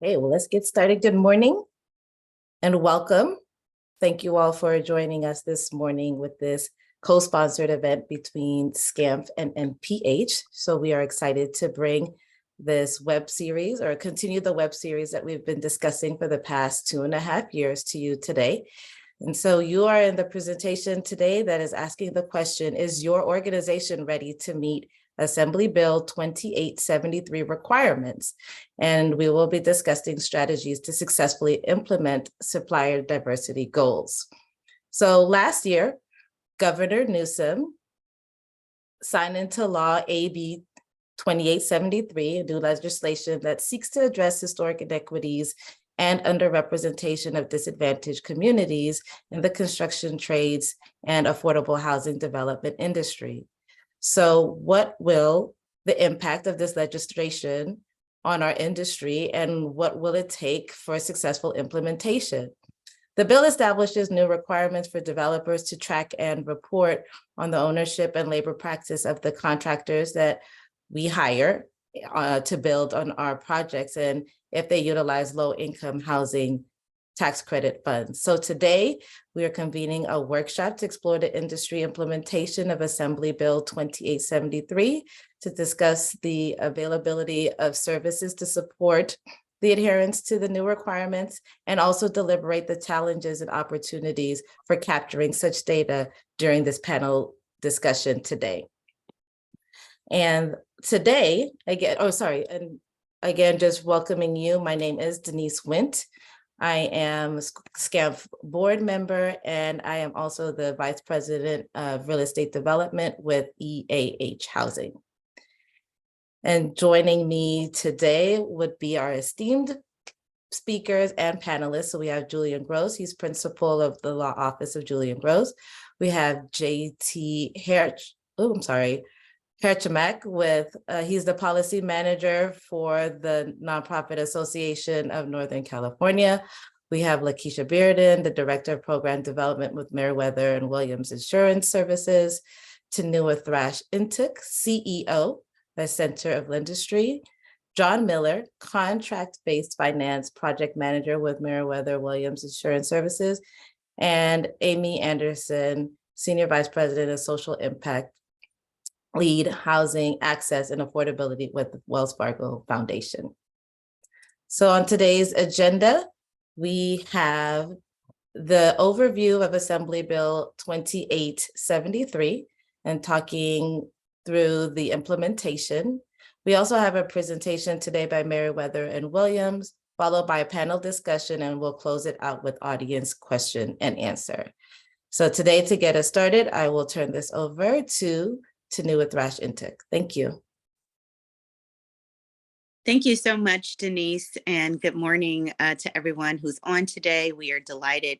Okay, well, let's get started. Good morning and welcome. Thank you all for joining us this morning with this co-sponsored event between SCAMP and NPH. So we are excited to bring this web series or continue the web series that we've been discussing for the past 2.5 years to you today. And so you are in the presentation today that is asking the question, is your organization ready to meet Assembly Bill 2873 requirements? And we will be discussing strategies to successfully implement supplier diversity goals. So last year, Governor Newsom signed into law AB 2873, new legislation that seeks to address historic inequities and underrepresentation of disadvantaged communities in the construction trades and affordable housing development industry. So what will the impact of this legislation on our industry and what will it take for successful implementation? The bill establishes new requirements for developers to track and report on the ownership and labor practice of the contractors that we hire to build on our projects and if they utilize low-income housing tax credit funds. So today we are convening a workshop to explore the industry implementation of Assembly Bill 2873 to discuss the availability of services to support the adherence to the new requirements and also deliberate the challenges and opportunities for capturing such data during this panel discussion today. And today, again, just welcoming you. My name is Denise Wint. I am a SCAMP board member, and I am also the Vice President of Real Estate Development with EAH Housing. And joining me today would be our esteemed speakers and panelists. So we have Julian Gross, he's principal of the Law Office of Julian Gross. We have J.T. Herchamak with, he's the policy manager for the Nonprofit Association of Northern California. We have Lakeisha Bearden, the Director of Program Development with Meriwether and Williams Insurance Services. Tanua Thrash-Intuk, CEO, the Center of Industry. John Miller, Contract-Based Finance Project Manager with Meriwether Williams Insurance Services. And Amy Anderson, Senior Vice President of Social Impact, Lead Housing Access and Affordability with the Wells Fargo Foundation. So on today's agenda, we have the overview of Assembly Bill 2873 and talking through the implementation. We also have a presentation today by Meriwether and Williams, followed by a panel discussion, and we'll close it out with audience question and answer. So today, to get us started, I will turn this over to Tanua Thrash-Intuk. Thank you. Thank you so much, Denise, and good morning to everyone who's on today. We are delighted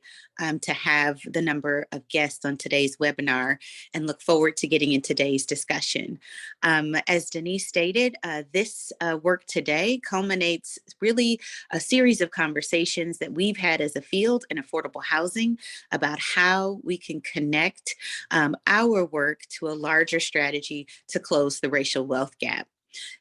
to have the number of guests on today's webinar and look forward to getting in today's discussion. As Denise stated, this work today culminates really a series of conversations that we've had as a field in affordable housing about how we can connect our work to a larger strategy to close the racial wealth gap.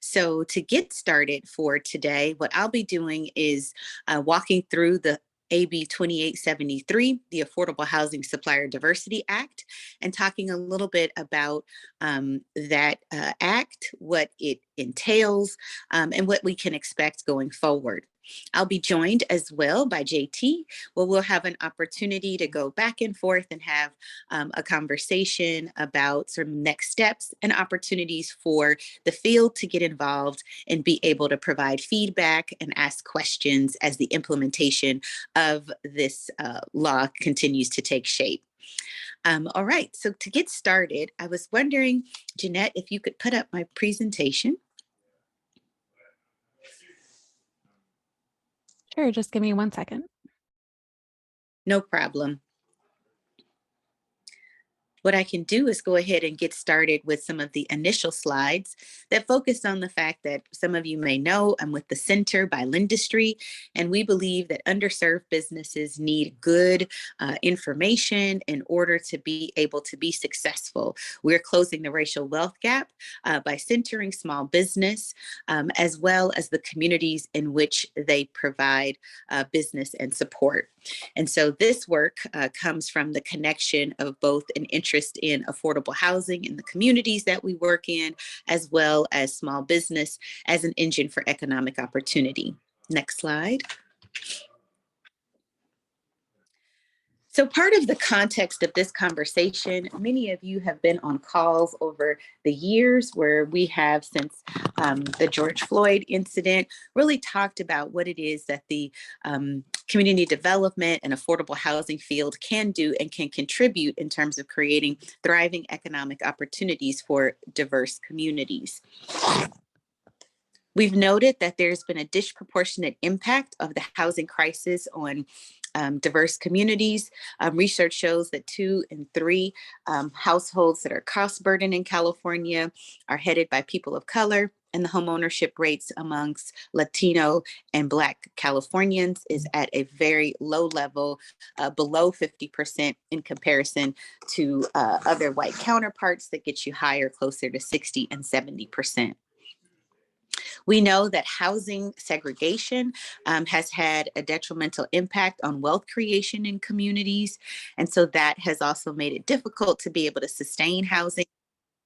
So to get started for today, what I'll be doing is walking through the AB 2873, the Affordable Housing Supplier Diversity Act, and talking a little bit about that act, what it entails, and what we can expect going forward. I'll be joined as well by JT, where we'll have an opportunity to go back and forth and have a conversation about sort of next steps and opportunities for the field to get involved and be able to provide feedback and ask questions as the implementation of this law continues to take shape. All right, so to get started, I was wondering, Jeanette, if you could put up my presentation. Sure, just give me 1 second. No problem. What I can do is go ahead and get started with some of the initial slides that focus on the fact that some of you may know I'm with the Center by Lindustry, and we believe that underserved businesses need good information in order to be able to be successful. We're closing the racial wealth gap by centering small business as well as the communities in which they provide business and support. And so this work comes from the connection of both an interest in affordable housing in the communities that we work in, as well as small business as an engine for economic opportunity. Next slide. So part of the context of this conversation, many of you have been on calls over the years where we have, since the George Floyd incident, really talked about what it is that the community development and affordable housing field can do and can contribute in terms of creating thriving economic opportunities for diverse communities. We've noted that there's been a disproportionate impact of the housing crisis on diverse communities. Research shows that 2 in 3 households that are cost burdened in California are headed by people of color, and the homeownership rates amongst Latino and Black Californians is at a very low level, below 50% in comparison to other white counterparts that get you higher, closer to 60 and 70%. We know that housing segregation has had a detrimental impact on wealth creation in communities. And so that has also made it difficult to be able to sustain housing.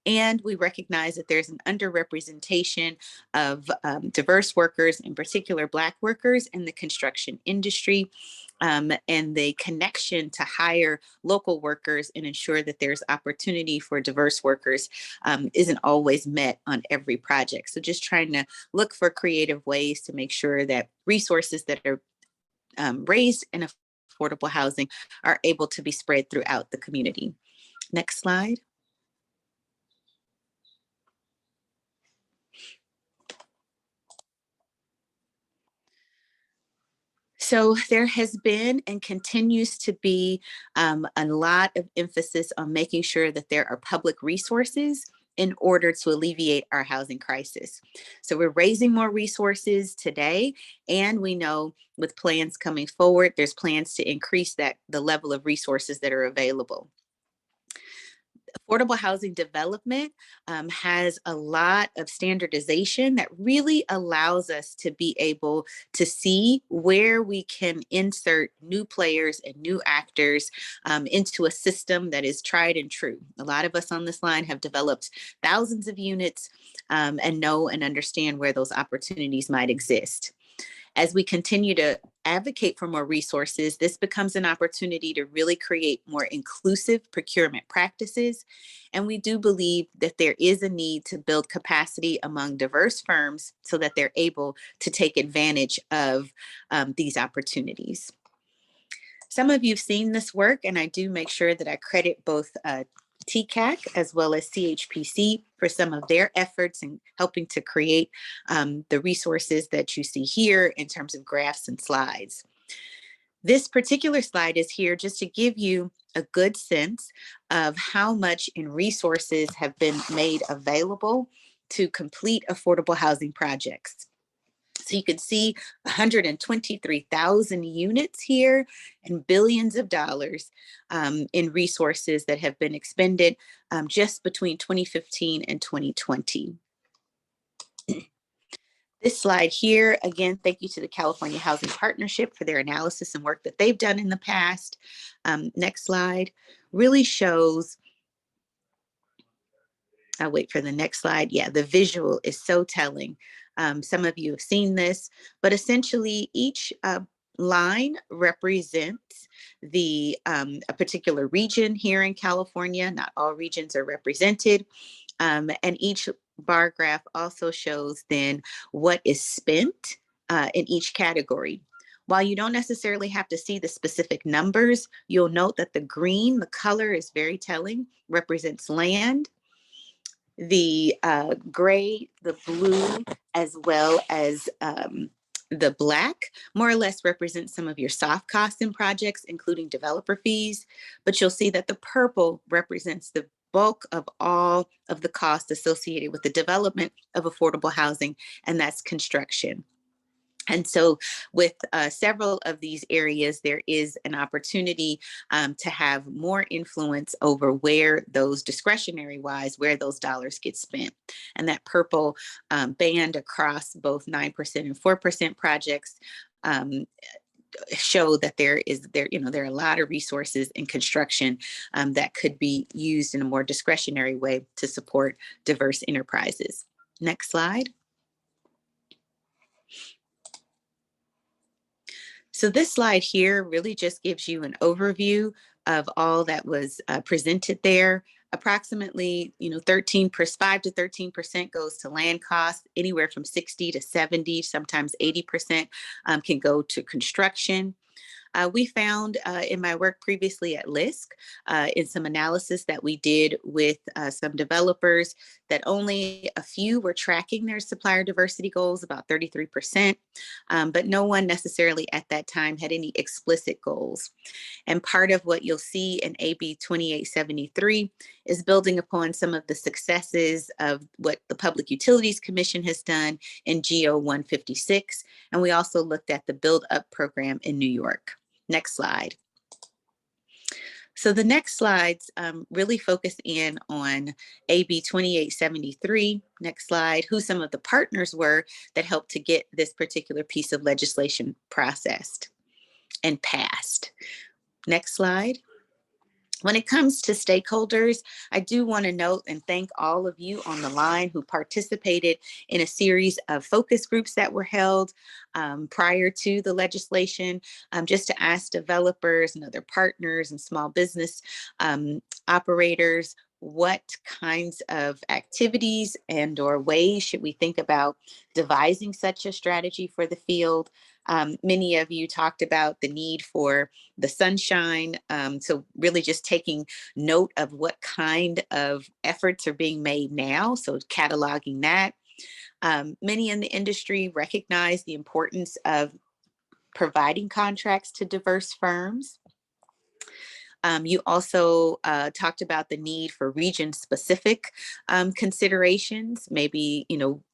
And we recognize that there's an underrepresentation of diverse workers, in particular Black workers in the construction industry, and the connection to hire local workers and ensure that there's opportunity for diverse workers isn't always met on every project. So just trying to look for creative ways to make sure that resources that are raised in affordable housing are able to be spread throughout the community. Next slide. So there has been and continues to be a lot of emphasis on making sure that there are public resources in order to alleviate our housing crisis. So we're raising more resources today, and we know with plans coming forward, there's plans to increase the level of resources that are available. Affordable housing development has a lot of standardization that really allows us to be able to see where we can insert new players and new actors into a system that is tried and true. A lot of us on this line have developed thousands of units and know and understand where those opportunities might exist. As we continue to advocate for more resources, this becomes an opportunity to really create more inclusive procurement practices. And we do believe that there is a need to build capacity among diverse firms so that they're able to take advantage of these opportunities. Some of you have seen this work, and I do make sure that I credit both TCAC as well as CHPC for some of their efforts in helping to create the resources that you see here in terms of graphs and slides. This particular slide is here just to give you a good sense of how much in resources have been made available to complete affordable housing projects. So you can see 123,000 units here and billions of dollars in resources that have been expended just between 2015 and 2020. This slide here, again, thank you to the California Housing Partnership for their analysis and work that they've done in the past. Next slide really shows, I'll wait for the next slide. Yeah, the visual is so telling. Some of you have seen this, but essentially each line represents a particular region here in California. Not all regions are represented. And each bar graph also shows then what is spent in each category. While you don't necessarily have to see the specific numbers, you'll note that the green, the color is very telling, represents land. The gray, the blue, as well as The black more or less represents some of your soft costs in projects, including developer fees, but you'll see that the purple represents the bulk of all of the costs associated with the development of affordable housing, and that's construction. And so with several of these areas, there is an opportunity to have more influence over where those discretionary wise, where those dollars get spent. And that purple band across both 9% and 4% projects show that there are a lot of resources in construction that could be used in a more discretionary way to support diverse enterprises. Next slide. So this slide here really just gives you an overview of all that was presented there. Approximately, 5 to 13% goes to land costs, anywhere from 60 to 70, sometimes 80% can go to construction. We found in my work previously at LISC, in some analysis that we did with some developers, that only a few were tracking their supplier diversity goals, about 33%, but no one necessarily at that time had any explicit goals. And part of what you'll see in AB 2873 is building upon some of the successes of what the Public Utilities Commission has done in GO 156. And we also looked at the Build Up program in New York. Next slide. So the next slides really focus in on AB 2873. Next slide, who some of the partners were that helped to get this particular piece of legislation processed and passed. Next slide. When it comes to stakeholders, I do want to note and thank all of you on the line who participated in a series of focus groups that were held prior to the legislation, just to ask developers and other partners and small business operators what kinds of activities and or ways should we think about devising such a strategy for the field. Many of you talked about the need for the sunshine. So really just taking note of what kind of efforts are being made now. So cataloging that. Many in the industry recognize the importance of providing contracts to diverse firms. You also talked about the need for region-specific considerations, maybe,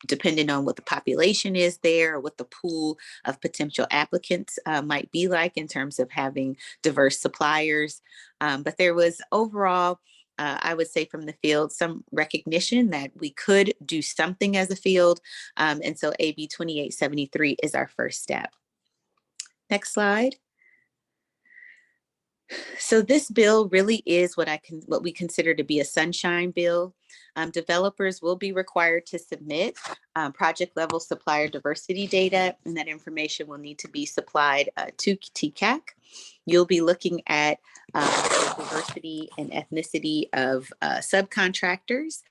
depending on what the population is there or what the pool of potential applicants might be like in terms of having diverse suppliers. But there was overall, I would say from the field, some recognition that we could do something as a field. And so AB 2873 is our first step. Next slide. So this bill really is what we consider to be a sunshine bill. Developers will be required to submit project level supplier diversity data, and that information will need to be supplied to TCAC. You'll be looking at the diversity and ethnicity of subcontractors,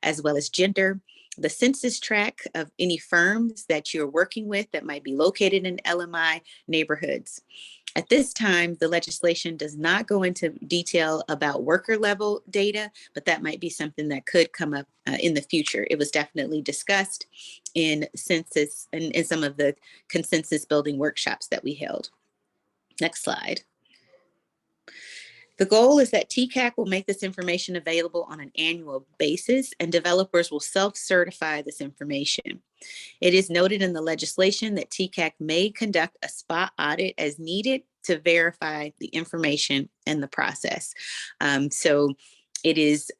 as well as gender, the census tract of any firms that you're working with that might be located in LMI neighborhoods. At this time, the legislation does not go into detail about worker level data, but that might be something that could come up in the future. It was definitely discussed in census and in some of the consensus building workshops that we held. Next slide. The goal is that TCAC will make this information available on an annual basis, and developers will self-certify this information. It is noted in the legislation that TCAC may conduct a spot audit as needed to verify the information and the process. So it is,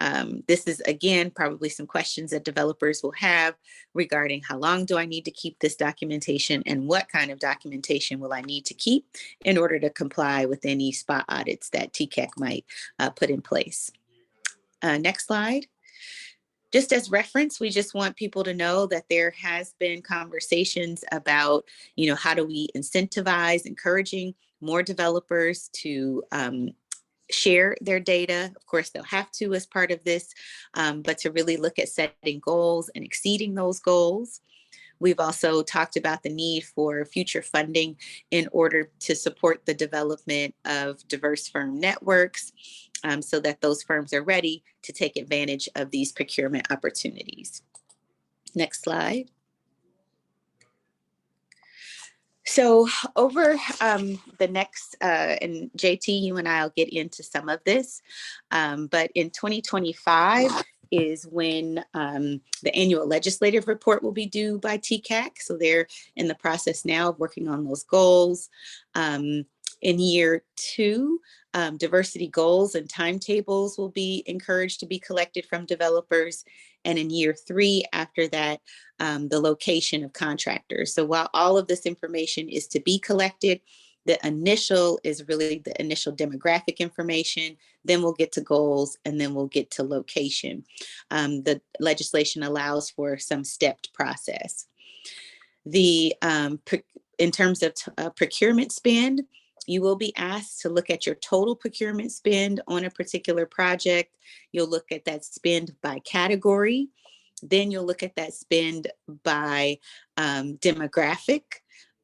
this is again, probably some questions that developers will have regarding how long do I need to keep this documentation and what kind of documentation will I need to keep in order to comply with any spot audits that TCAC might put in place. Next slide. Just as reference, we just want people to know that there has been conversations about, how do we incentivize, encouraging more developers to share their data. Of course, they'll have to as part of this, but to really look at setting goals and exceeding those goals. We've also talked about the need for future funding in order to support the development of diverse firm networks so that those firms are ready to take advantage of these procurement opportunities. Next slide. So over the next, and JT, you and I'll get into some of this, but in 2025 is when the annual legislative report will be due by TCAC. So they're in the process now of working on those goals. In year 2, diversity goals and timetables will be encouraged to be collected from developers. And in year 3, after that, the location of contractors. So while all of this information is to be collected, the initial is really the initial demographic information, then we'll get to goals, and then we'll get to location. The legislation allows for some stepped process. In terms of procurement spend, you will be asked to look at your total procurement spend on a particular project. You'll look at that spend by category. Then you'll look at that spend by demographic,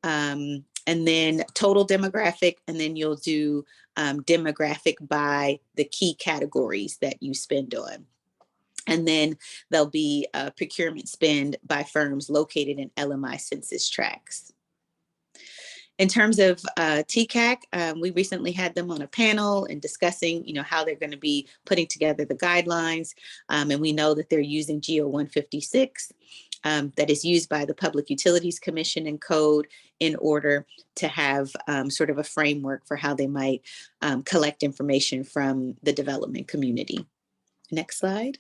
and then total demographic, and then you'll do demographic by the key categories that you spend on. And then there'll be procurement spend by firms located in LMI census tracts. In terms of TCAC, we recently had them on a panel and discussing, how they're going to be putting together the guidelines. And we know that they're using GO 156 that is used by the Public Utilities Commission and Code in order to have sort of a framework for how they might collect information from the development community. Next slide.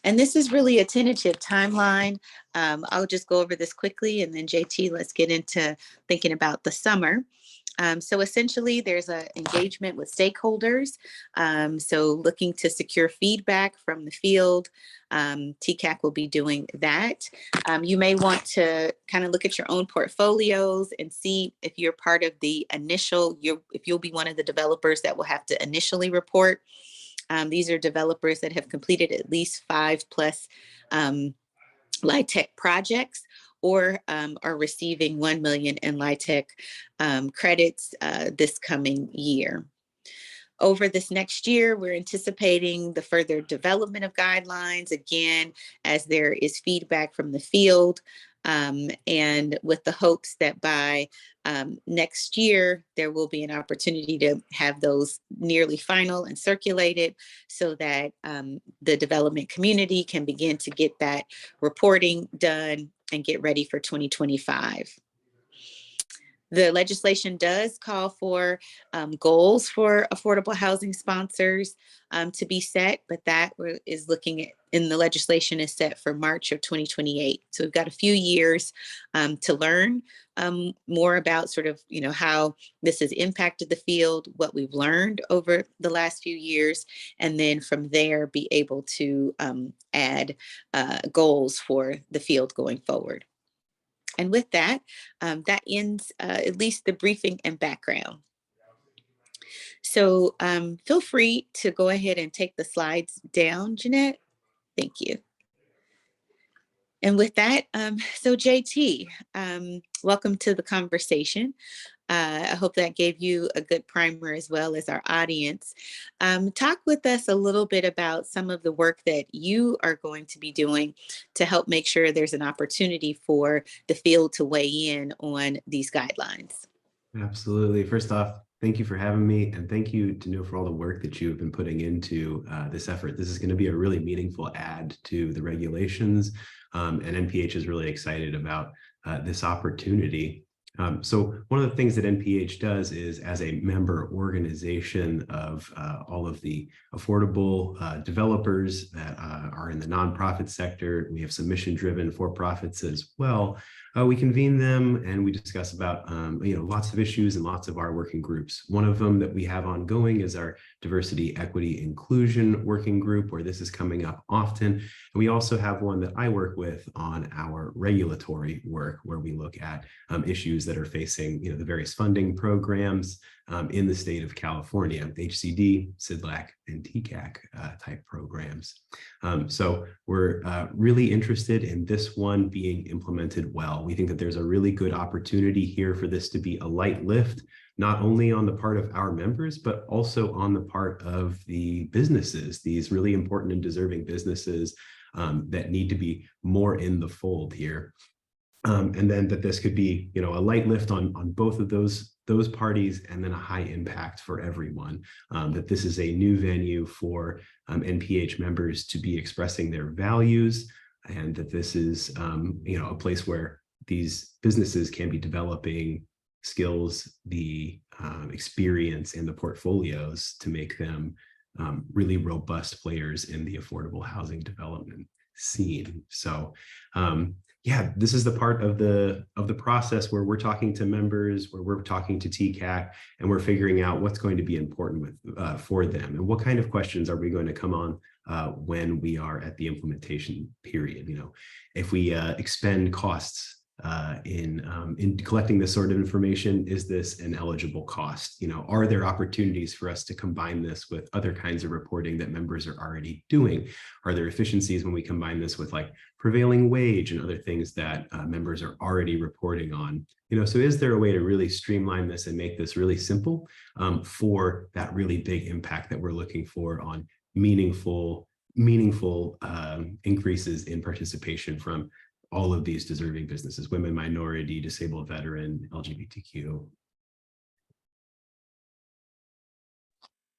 And this is really a tentative timeline. I'll just go over this quickly, and then JT, let's get into thinking about the summer. So essentially, there's an engagement with stakeholders. So looking to secure feedback from the field. TCAC will be doing that. You may want to kind of look at your own portfolios and see if you're part of the initial, if you'll be one of the developers that will have to initially report. These are developers that have completed at least 5+ LIHTC projects, or are receiving 1 million in LIHTC credits this coming year. Over this next year, we're anticipating the further development of guidelines, again, as there is feedback from the field, and with the hopes that by next year, there will be an opportunity to have those nearly final and circulated so that the development community can begin to get that reporting done and get ready for 2025. The legislation does call for goals for affordable housing sponsors to be set, but that is looking at, in the legislation is set for March of 2028. So we've got a few years to learn more about sort of, how this has impacted the field, what we've learned over the last few years, and then from there be able to add goals for the field going forward. And with that, that ends at least the briefing and background. So feel free to go ahead and take the slides down, Jeanette. Thank you. And with that, so JT, welcome to the conversation. I hope that gave you a good primer as well as our audience. Talk with us a little bit about some of the work that you are going to be doing to help make sure there's an opportunity for the field to weigh in on these guidelines. Absolutely. First off, thank you for having me, and thank you, Tanu, for all the work that you've been putting into this effort. This is going to be a really meaningful add to the regulations, and NPH is really excited about this opportunity. So one of the things that NPH does is, as a member organization of all of the affordable developers that are in the nonprofit sector, we have some mission-driven for-profits as well. We convene them and we discuss about lots of issues and lots of our working groups. One of them that we have ongoing is our diversity, equity, inclusion working group, where this is coming up often. And we also have one that I work with on our regulatory work, where we look at issues that are facing the various funding programs in the state of California, HCD, CDLAC, and TCAC type programs. So we're really interested in this one being implemented well. We think that there's a really good opportunity here for this to be a light lift, not only on the part of our members, but also on the part of the businesses, these really important and deserving businesses that need to be more in the fold here. And then that this could be, a light lift on both of those parties, and then a high impact for everyone. That this is a new venue for NPH members to be expressing their values, and that this is, a place where these businesses can be developing skills, the experience, and the portfolios to make them really robust players in the affordable housing development scene. So yeah, this is the part of the process where we're talking to members, where we're talking to TCAC, and we're figuring out what's going to be important for them, and what kind of questions are we going to come on when we are at the implementation period. If we expend costs in collecting this sort of information, is this an eligible cost? Are there opportunities for us to combine this with other kinds of reporting that members are already doing? Are there efficiencies when we combine this with like prevailing wage and other things that members are already reporting on? So is there a way to really streamline this and make this really simple for that really big impact that we're looking for on meaningful increases in participation from all of these deserving businesses: women, minority, disabled, veteran, LGBTQ.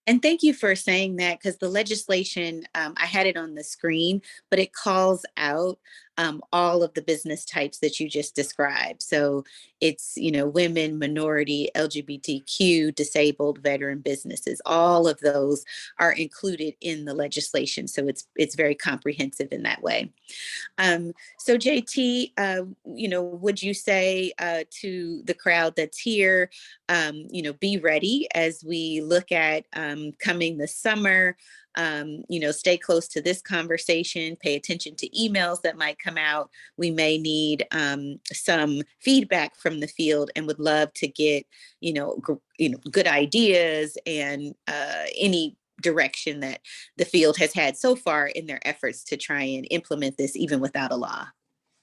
And thank you for saying that, because the legislation, I had it on the screen, but it calls out all of the business types that you just described. So it's, women, minority, LGBTQ, disabled, veteran businesses. All of those are included in the legislation. So it's very comprehensive in that way. So JT, would you say to the crowd that's here, be ready as we look at coming this summer, stay close to this conversation, pay attention to emails that might come out. We may need some feedback from the field, and would love to get, good ideas and any direction that the field has had so far in their efforts to try and implement this even without a law.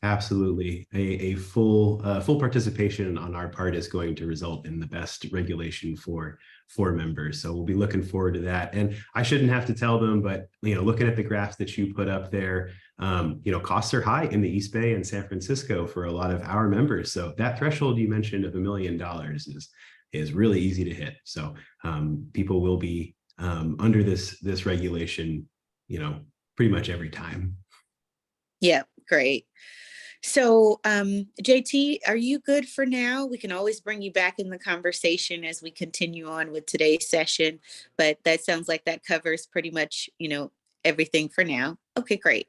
Absolutely. A full participation on our part is going to result in the best regulation for members. So we'll be looking forward to that. And I shouldn't have to tell them, but looking at the graphs that you put up there, costs are high in the East Bay and San Francisco for a lot of our members. So that threshold you mentioned of $1 million is really easy to hit. So people will be under this regulation, pretty much every time. Yeah, great. So JT, are you good for now? We can always bring you back in the conversation as we continue on with today's session, but that sounds like that covers pretty much, everything for now. Okay, great.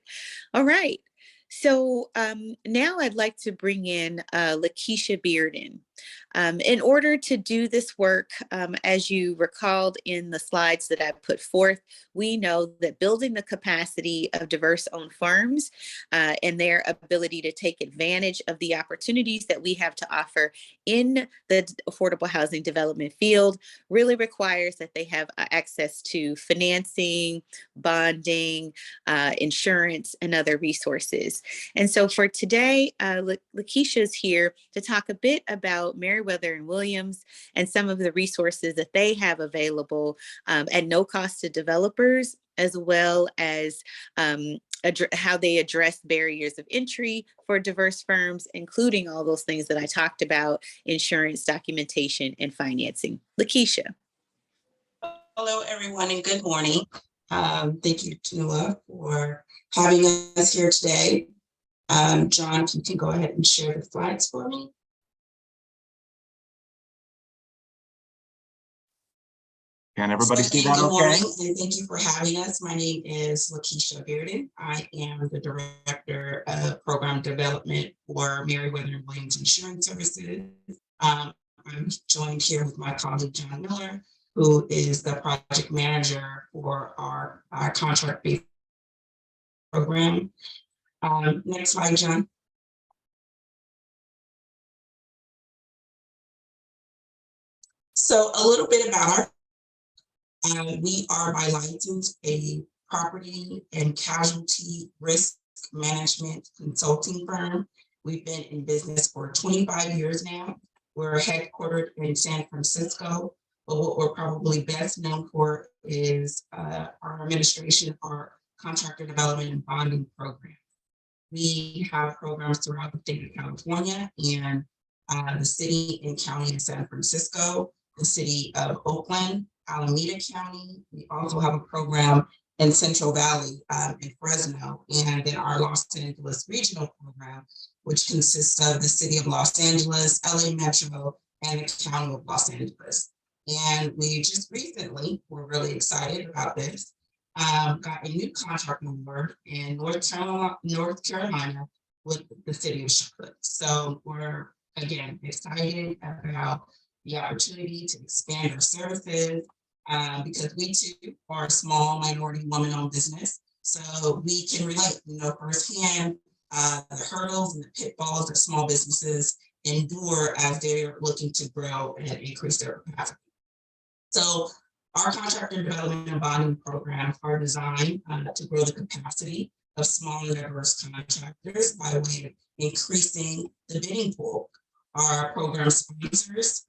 All right. So now I'd like to bring in Lakeisha Bearden. In order to do this work, as you recalled in the slides that I put forth, we know that building the capacity of diverse-owned firms and their ability to take advantage of the opportunities that we have to offer in the affordable housing development field really requires that they have access to financing, bonding, insurance, and other resources. And so for today, Lakeisha is here to talk a bit about Meriwether and Williams and some of the resources that they have available at no cost to developers, as well as how they address barriers of entry for diverse firms, including all those things that I talked about: insurance, documentation, and financing. Lakeisha. Hello, everyone, and good morning. Thank you, Tanua, for having us here today. John, you can go ahead and share the slides for me. Can everybody see that good okay? Morning, and thank you for having us. My name is Lakeisha Bearden. I am the Director of Program Development for Meriwether and Williams Insurance Services. I'm joined here with my colleague, John Miller, who is the Project Manager for our contract-based program. Next slide, John. So a little bit about our we are by license a property and casualty risk management consulting firm. We've been in business for 25 years now. We're headquartered in San Francisco, but what we're probably best known for is our administration of our contractor development and bonding program. We have programs throughout the state of California and the city and county of San Francisco, the city of Oakland, Alameda County. We also have a program in Central Valley in Fresno, and then our Los Angeles regional program, which consists of the city of Los Angeles, LA Metro, and the county of Los Angeles. And we just recently, we're really excited about this, got a new contract award in North Carolina with the city of Charlotte. So we're, again, excited about the opportunity to expand our services because we too are a small minority woman-owned business. So we can relate, firsthand the hurdles and the pitfalls that small businesses endure as they're looking to grow and increase their capacity. So our contractor development and bonding programs are designed to grow the capacity of small and diverse contractors by way of increasing the bidding pool. Our program sponsors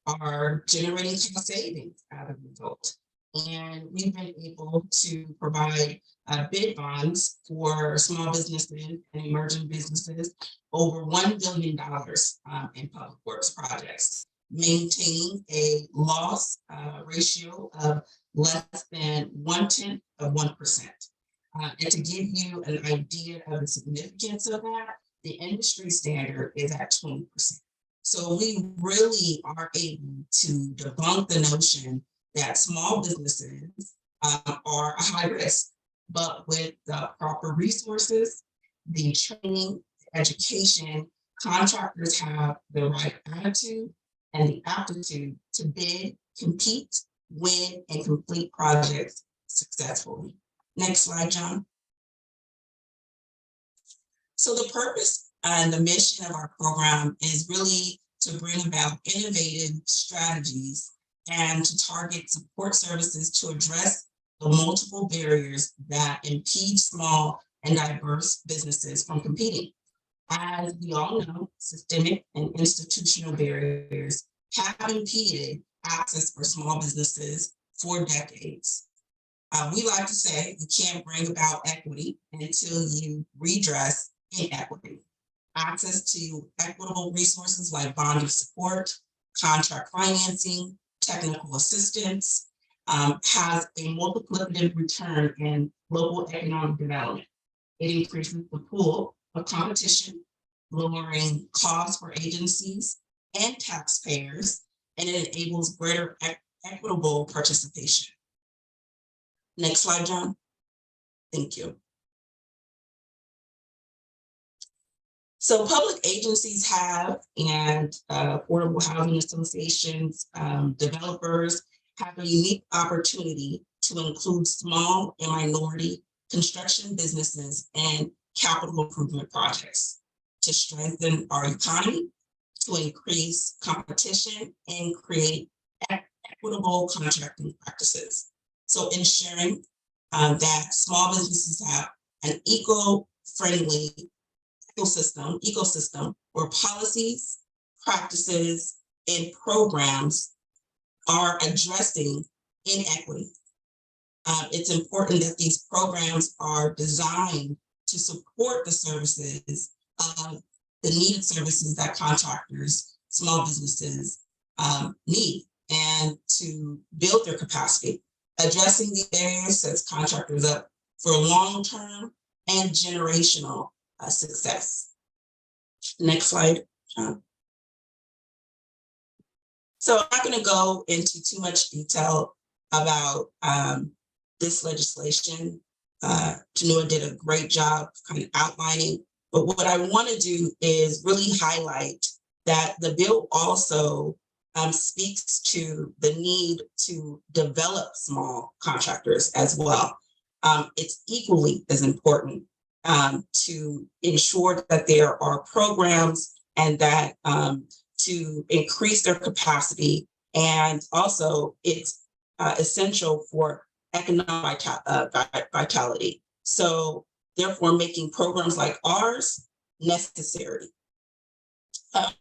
are generating cost savings as a result. And we've been able to provide bid bonds for small businesses and emerging businesses over $1 billion in public works projects, maintaining a loss ratio of less than 0.1%. And to give you an idea of the significance of that, the industry standard is at 20%. So we really are able to debunk the notion that small businesses are a high risk, but with the proper resources, the training, education, contractors have the right attitude and the aptitude to bid, compete, win, and complete projects successfully. Next slide, John. So the purpose and the mission of our program is really to bring about innovative strategies and to target support services to address the multiple barriers that impede small and diverse businesses from competing. As we all know, systemic and institutional barriers have impeded access for small businesses for decades. We like to say you can't bring about equity until you redress inequity. Access to equitable resources like bonding support, contract financing, technical assistance has a multiplicative return in local economic development. It increases the pool of competition, lowering costs for agencies and taxpayers, and it enables greater equitable participation. Next slide, John. Thank you. So public agencies have, and affordable housing associations, developers have a unique opportunity to include small and minority construction businesses and capital improvement projects to strengthen our economy, to increase competition, and create equitable contracting practices. So ensuring that small businesses have an eco-friendly ecosystem where policies, practices, and programs are addressing inequity. It's important that these programs are designed to support the services of the needed services that contractors, small businesses need, and to build their capacity. Addressing the barriers sets contractors up for long-term and generational success. Next slide, John. So I'm not going to go into too much detail about this legislation. Tanua did a great job kind of outlining, but what I want to do is really highlight that the bill also speaks to the need to develop small contractors as well. It's equally as important to ensure that there are programs and that to increase their capacity. And also it's essential for economic vitality. So therefore making programs like ours necessary. To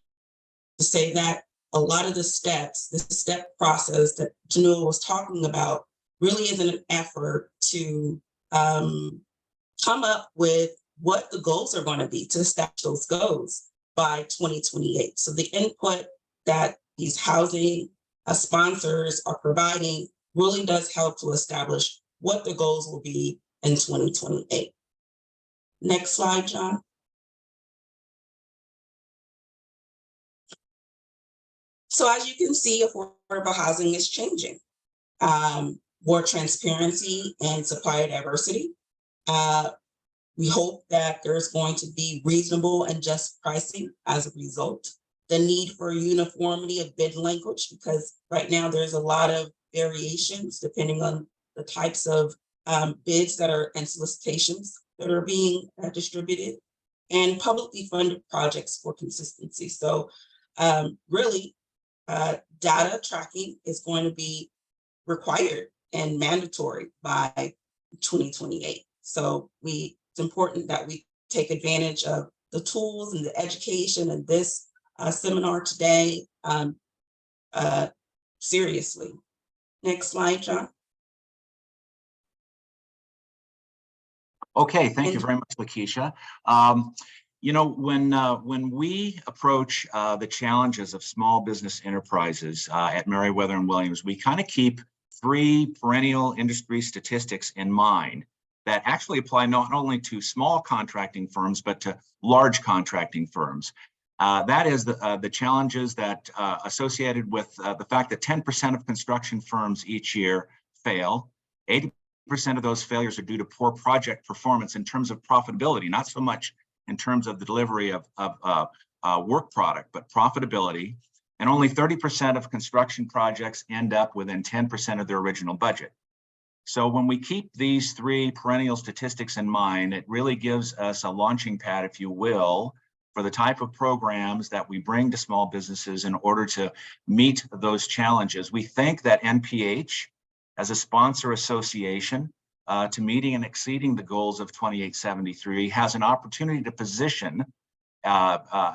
say that a lot of the steps, the step process that Tanua was talking about really is an effort to come up with what the goals are going to be to establish those goals by 2028. So the input that these housing sponsors are providing really does help to establish what the goals will be in 2028. Next slide, John. So as you can see, affordable housing is changing. More transparency and supplier diversity. We hope that there's going to be reasonable and just pricing as a result. The need for uniformity of bid language, because right now there's a lot of variations depending on the types of bids that are and solicitations that are being distributed, and publicly funded projects for consistency. So really, data tracking is going to be required and mandatory by 2028. So it's important that we take advantage of the tools and the education and this seminar today seriously. Next slide, John. Okay, thank you very much, Lakeisha. You know, when we approach the challenges of small business enterprises at Meriwether and Williams, we kind of keep 3 perennial industry statistics in mind that actually apply not only to small contracting firms, but to large contracting firms. That is the challenges that associated with the fact that 10% of construction firms each year fail. 80% of those failures are due to poor project performance in terms of profitability, not so much in terms of the delivery of work product, but profitability. And only 30% of construction projects end up within 10% of their original budget. So when we keep these 3 perennial statistics in mind, it really gives us a launching pad, if you will, for the type of programs that we bring to small businesses in order to meet those challenges. We think that NPH, as a sponsor association to meeting and exceeding the goals of 2873, has an opportunity to position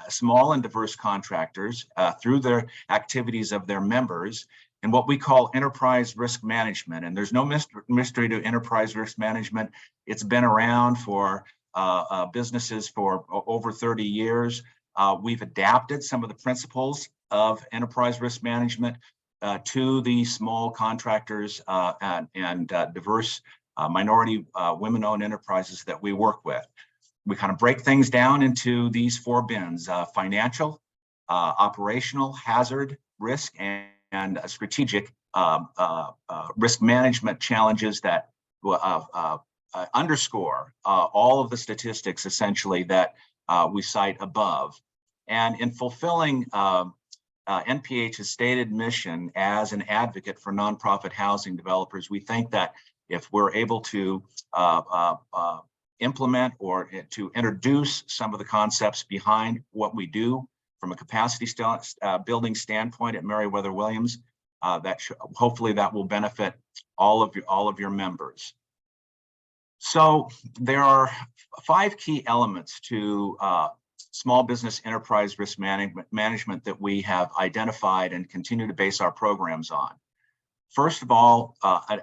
small and diverse contractors through their activities of their members in what we call enterprise risk management. And there's no mystery to enterprise risk management. It's been around for businesses for over 30 years. We've adapted some of the principles of enterprise risk management to the small contractors and diverse minority women-owned enterprises that we work with. We kind of break things down into these 4 bins: financial, operational, hazard, risk, and strategic risk management challenges that underscore all of the statistics essentially that we cite above. And in fulfilling NPH's stated mission as an advocate for nonprofit housing developers, we think that if we're able to implement or to introduce some of the concepts behind what we do from a capacity building standpoint at Meriwether Williams, hopefully that will benefit all of your members. So there are 5 key elements to small business enterprise risk management that we have identified and continue to base our programs on. First of all,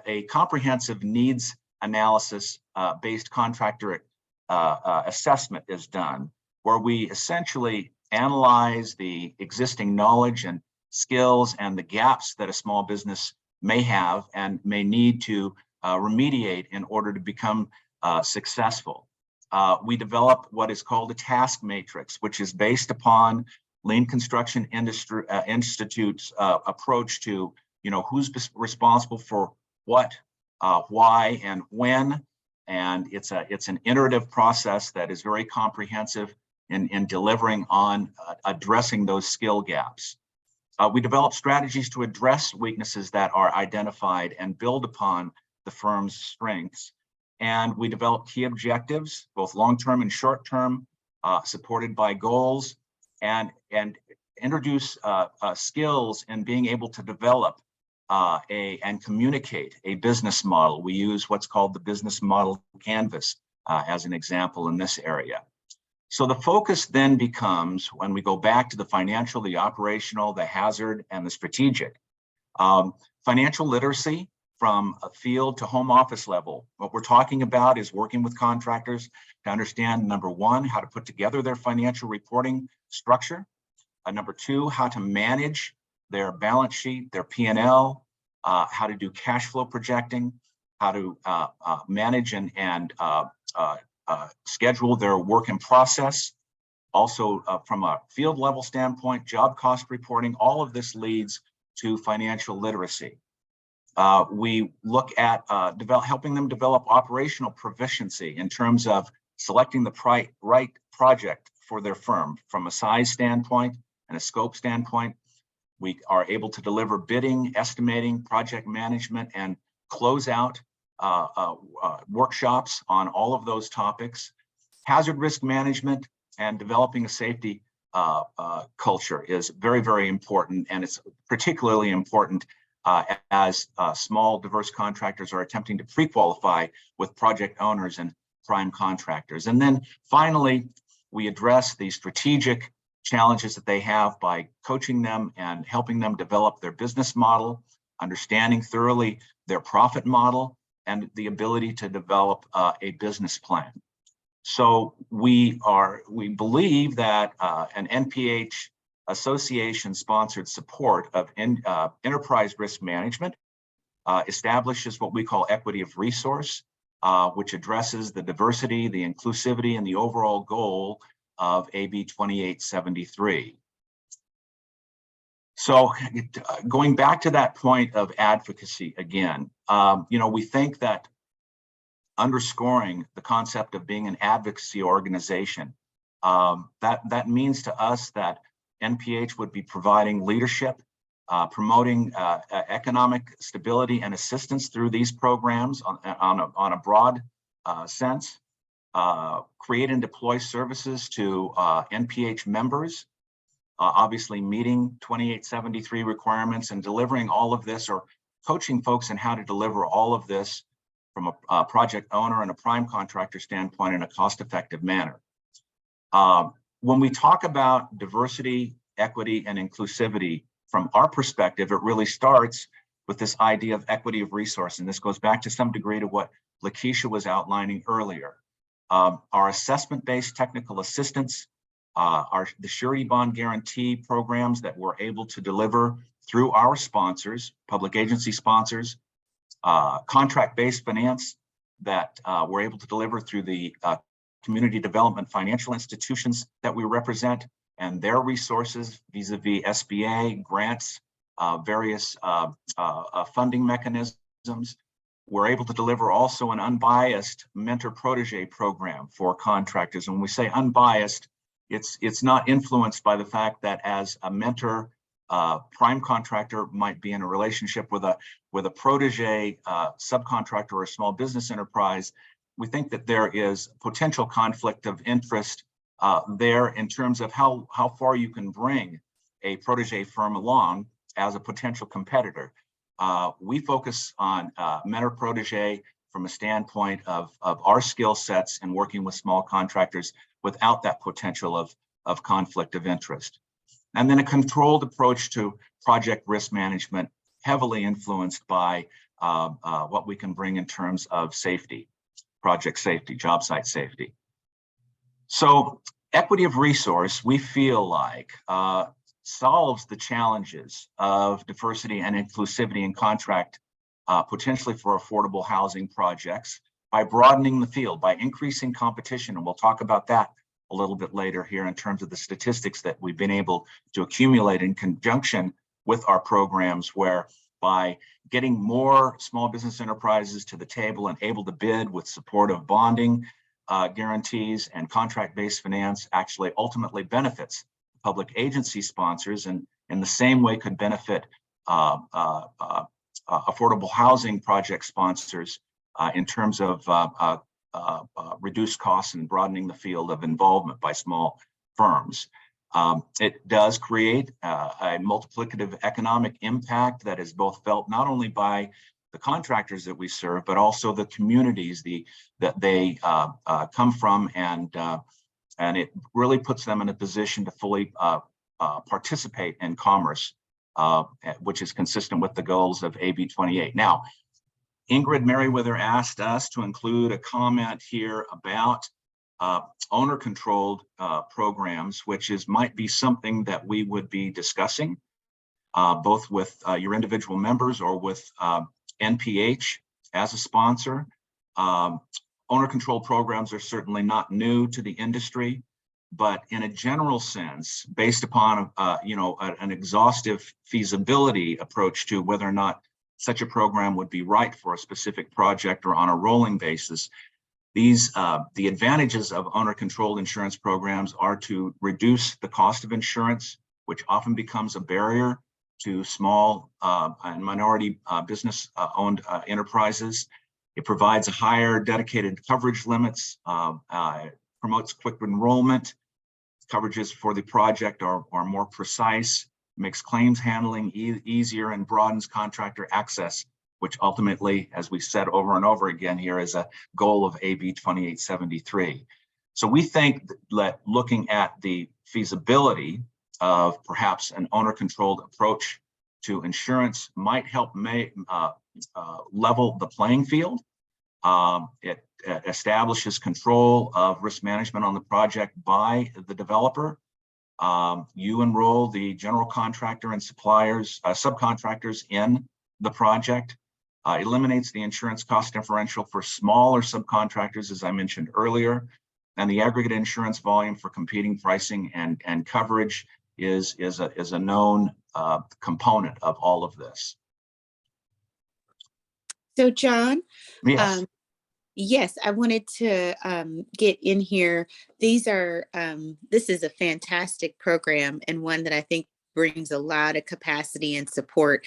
a comprehensive needs analysis based contractor assessment is done, where we essentially analyze the existing knowledge and skills and the gaps that a small business may have and may need to remediate in order to become successful. We develop what is called a task matrix, which is based upon Lean Construction Institute's approach to, who's responsible for what, why, and when. And it's an iterative process that is very comprehensive in delivering on addressing those skill gaps. We develop strategies to address weaknesses that are identified and build upon the firm's strengths. And we develop key objectives, both long-term and short-term, supported by goals, and introduce skills in being able to develop and communicate a business model. We use what's called the business model canvas as an example in this area. So the focus then becomes, when we go back to the financial, the operational, the hazard, and the strategic. Financial literacy from a field to home office level. What we're talking about is working with contractors to understand, number one, how to put together their financial reporting structure. Number two, how to manage their balance sheet, their P&L, how to do cash flow projecting, how to manage and schedule their work in process. Also, from a field level standpoint, job cost reporting, all of this leads to financial literacy. We look at helping them develop operational proficiency in terms of selecting the right project for their firm from a size standpoint and a scope standpoint. We are able to deliver bidding, estimating, project management, and closeout workshops on all of those topics. Hazard risk management and developing a safety culture is very, very important, and it's particularly important as small, diverse contractors are attempting to pre-qualify with project owners and prime contractors. And then finally, we address the strategic challenges that they have by coaching them and helping them develop their business model, understanding thoroughly their profit model, and the ability to develop a business plan. So we believe that an NPH association sponsored support of enterprise risk management establishes what we call equity of resource, which addresses the diversity, the inclusivity, and the overall goal of AB 2873. So going back to that point of advocacy again, we think that underscoring the concept of being an advocacy organization, that means to us that NPH would be providing leadership, promoting economic stability and assistance through these programs on a broad sense, create and deploy services to NPH members, obviously meeting 2873 requirements and delivering all of this, or coaching folks in how to deliver all of this from a project owner and a prime contractor standpoint in a cost-effective manner. When we talk about diversity, equity, and inclusivity, from our perspective, it really starts with this idea of equity of resource. And this goes back to some degree to what Lakeisha was outlining earlier. Our assessment-based technical assistance, the surety bond guarantee programs that we're able to deliver through our sponsors, public agency sponsors, contract-based finance that we're able to deliver through the community development financial institutions that we represent, and their resources vis-a-vis SBA, grants, various funding mechanisms. We're able to deliver also an unbiased mentor-protege program for contractors. And when we say unbiased, it's not influenced by the fact that as a mentor, prime contractor might be in a relationship with a protege subcontractor or a small business enterprise. We think that there is potential conflict of interest there in terms of how far you can bring a protege firm along as a potential competitor. We focus on mentor-protege from a standpoint of our skill sets and working with small contractors without that potential of conflict of interest. And then a controlled approach to project risk management, heavily influenced by what we can bring in terms of safety, project safety, job site safety. So equity of resource, we feel like, solves the challenges of diversity and inclusivity in contract, potentially for affordable housing projects, by broadening the field, by increasing competition. And we'll talk about that a little bit later here in terms of the statistics that we've been able to accumulate in conjunction with our programs, where by getting more small business enterprises to the table and able to bid with support of bonding guarantees and contract-based finance actually ultimately benefits public agency sponsors, and in the same way could benefit affordable housing project sponsors in terms of reduced costs and broadening the field of involvement by small firms. It does create a multiplicative economic impact that is both felt not only by the contractors that we serve, but also the communities that they come from, and it really puts them in a position to fully participate in commerce, which is consistent with the goals of AB 28. Now, Ingrid Merriweather asked us to include a comment here about owner-controlled programs, which might be something that we would be discussing both with your individual members or with NPH as a sponsor. Owner-controlled programs are certainly not new to the industry, but in a general sense, based upon an exhaustive feasibility approach to whether or not such a program would be right for a specific project or on a rolling basis, the advantages of owner-controlled insurance programs are to reduce the cost of insurance, which often becomes a barrier to small and minority business owned enterprises. It provides a higher dedicated coverage limits, promotes quick enrollment. Coverages for the project are more precise, makes claims handling easier, and broadens contractor access, which ultimately, as we said over and over again here, is a goal of AB 2873. So we think that looking at the feasibility of perhaps an owner-controlled approach to insurance might help level the playing field. It establishes control of risk management on the project by the developer. You enroll the general contractor and suppliers, subcontractors in the project. Eliminates the insurance cost differential for smaller subcontractors, as I mentioned earlier, and the aggregate insurance volume for competing pricing and coverage is a known component of all of this. So John, Yes. yes, I wanted to get in here. This is a fantastic program and one that I think brings a lot of capacity and support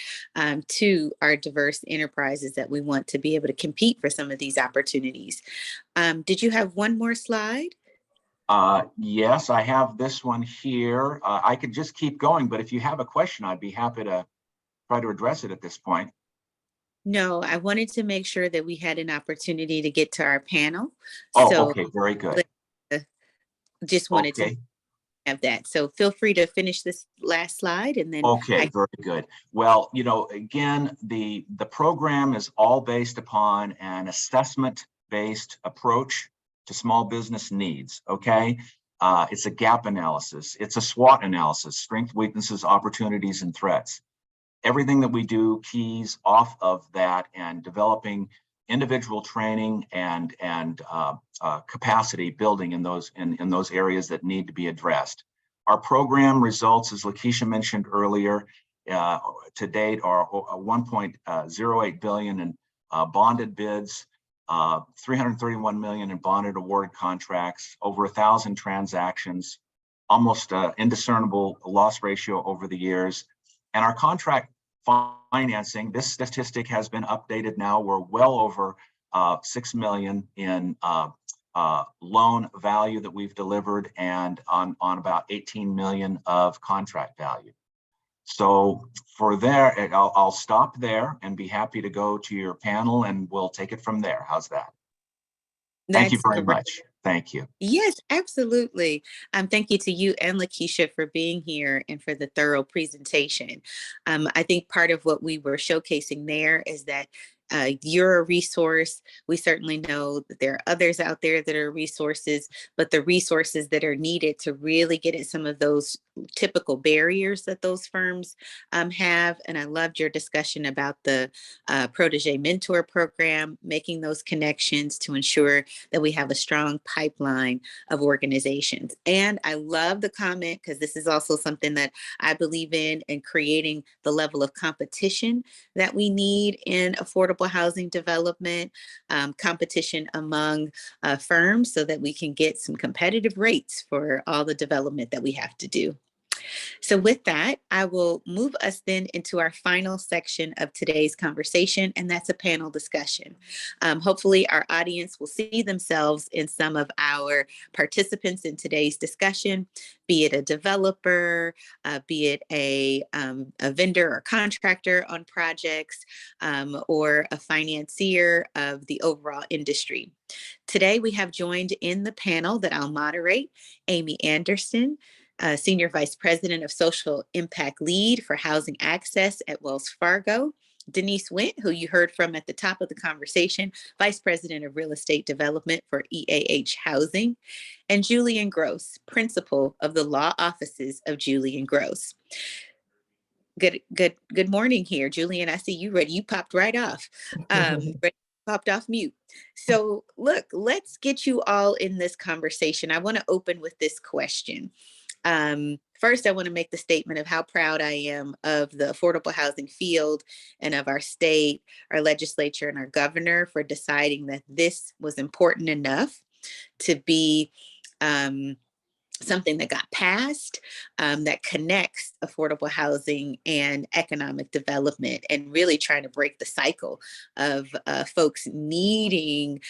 to our diverse enterprises that we want to be able to compete for some of these opportunities. Did you have one more slide? Yes, I have this one here. I could just keep going, but if you have a question, I'd be happy to try to address it at this point. No, I wanted to make sure that we had an opportunity to get to our panel. Oh, So okay, very good. Just wanted Okay. to have that. So feel free to finish this last slide and then. Okay, very good. Well, again, the program is all based upon an assessment-based approach to small business needs, okay? It's a gap analysis. It's a SWOT analysis, strengths, weaknesses, opportunities, and threats. Everything that we do keys off of that and developing individual training and capacity building in those areas that need to be addressed. Our program results, as Lakeisha mentioned earlier, to date are 1.08 billion in bonded bids, 331 million in bonded awarded contracts, over 1,000 transactions, almost indiscernible loss ratio over the years. And our contract financing, this statistic has been updated now. We're well over 6 million in loan value that we've delivered and on about 18 million of contract value. So for there, I'll stop there and be happy to go to your panel and we'll take it from there. How's that? Thank you very much. Thank you. Yes, absolutely. Thank you to you and Lakeisha for being here and for the thorough presentation. I think part of what we were showcasing there is that you're a resource. We certainly know that there are others out there that are resources, but the resources that are needed to really get at some of those typical barriers that those firms have. And I loved your discussion about the Protege Mentor Program, making those connections to ensure that we have a strong pipeline of organizations. And I love the comment because this is also something that I believe in creating the level of competition that we need in affordable housing development, competition among firms so that we can get some competitive rates for all the development that we have to do. So with that, I will move us then into our final section of today's conversation, and that's a panel discussion. Hopefully our audience will see themselves in some of our participants in today's discussion, be it a developer, be it a vendor or contractor on projects, or a financier of the overall industry. Today, we have joined in the panel that I'll moderate, Amy Anderson, Senior Vice President of Social Impact Lead for Housing Access at Wells Fargo, Denise Went, who you heard from at the top of the conversation, Vice President of Real Estate Development for EAH Housing, and Julian Gross, Principal of the Law Offices of Julian Gross. Good morning here, Julian. I see you ready. You popped right off. Popped off mute. So look, let's get you all in this conversation. I want to open with this question. First, I want to make the statement of how proud I am of the affordable housing field and of our state, our legislature, and our governor for deciding that this was important enough to be something that got passed, that connects affordable housing and economic development, and really trying to break the cycle of folks needing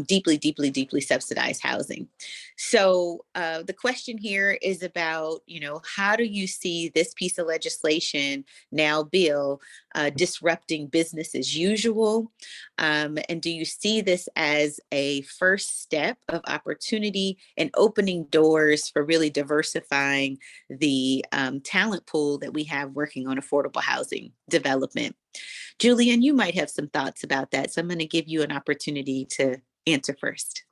deeply subsidized housing. So the question here is about, how do you see this piece of legislation, now bill, disrupting business as usual? And do you see this as a first step of opportunity and opening doors for really diversifying the talent pool that we have working on affordable housing development? Julian, you might have some thoughts about that, so I'm going to give you an opportunity to answer first.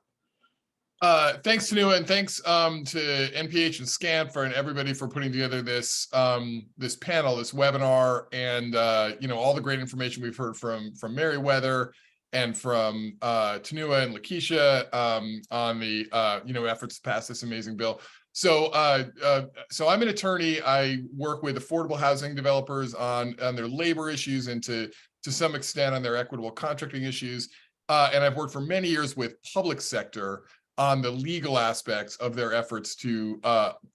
Thanks, Tanua, and thanks to NPH and SCAMP and everybody for putting together this this panel, this webinar, and all the great information we've heard from Meriwether and from Tanua and Lakeisha on the efforts to pass this amazing bill. So I'm an attorney. I work with affordable housing developers on their labor issues and to some extent on their equitable contracting issues. And I've worked for many years with public sector on the legal aspects of their efforts to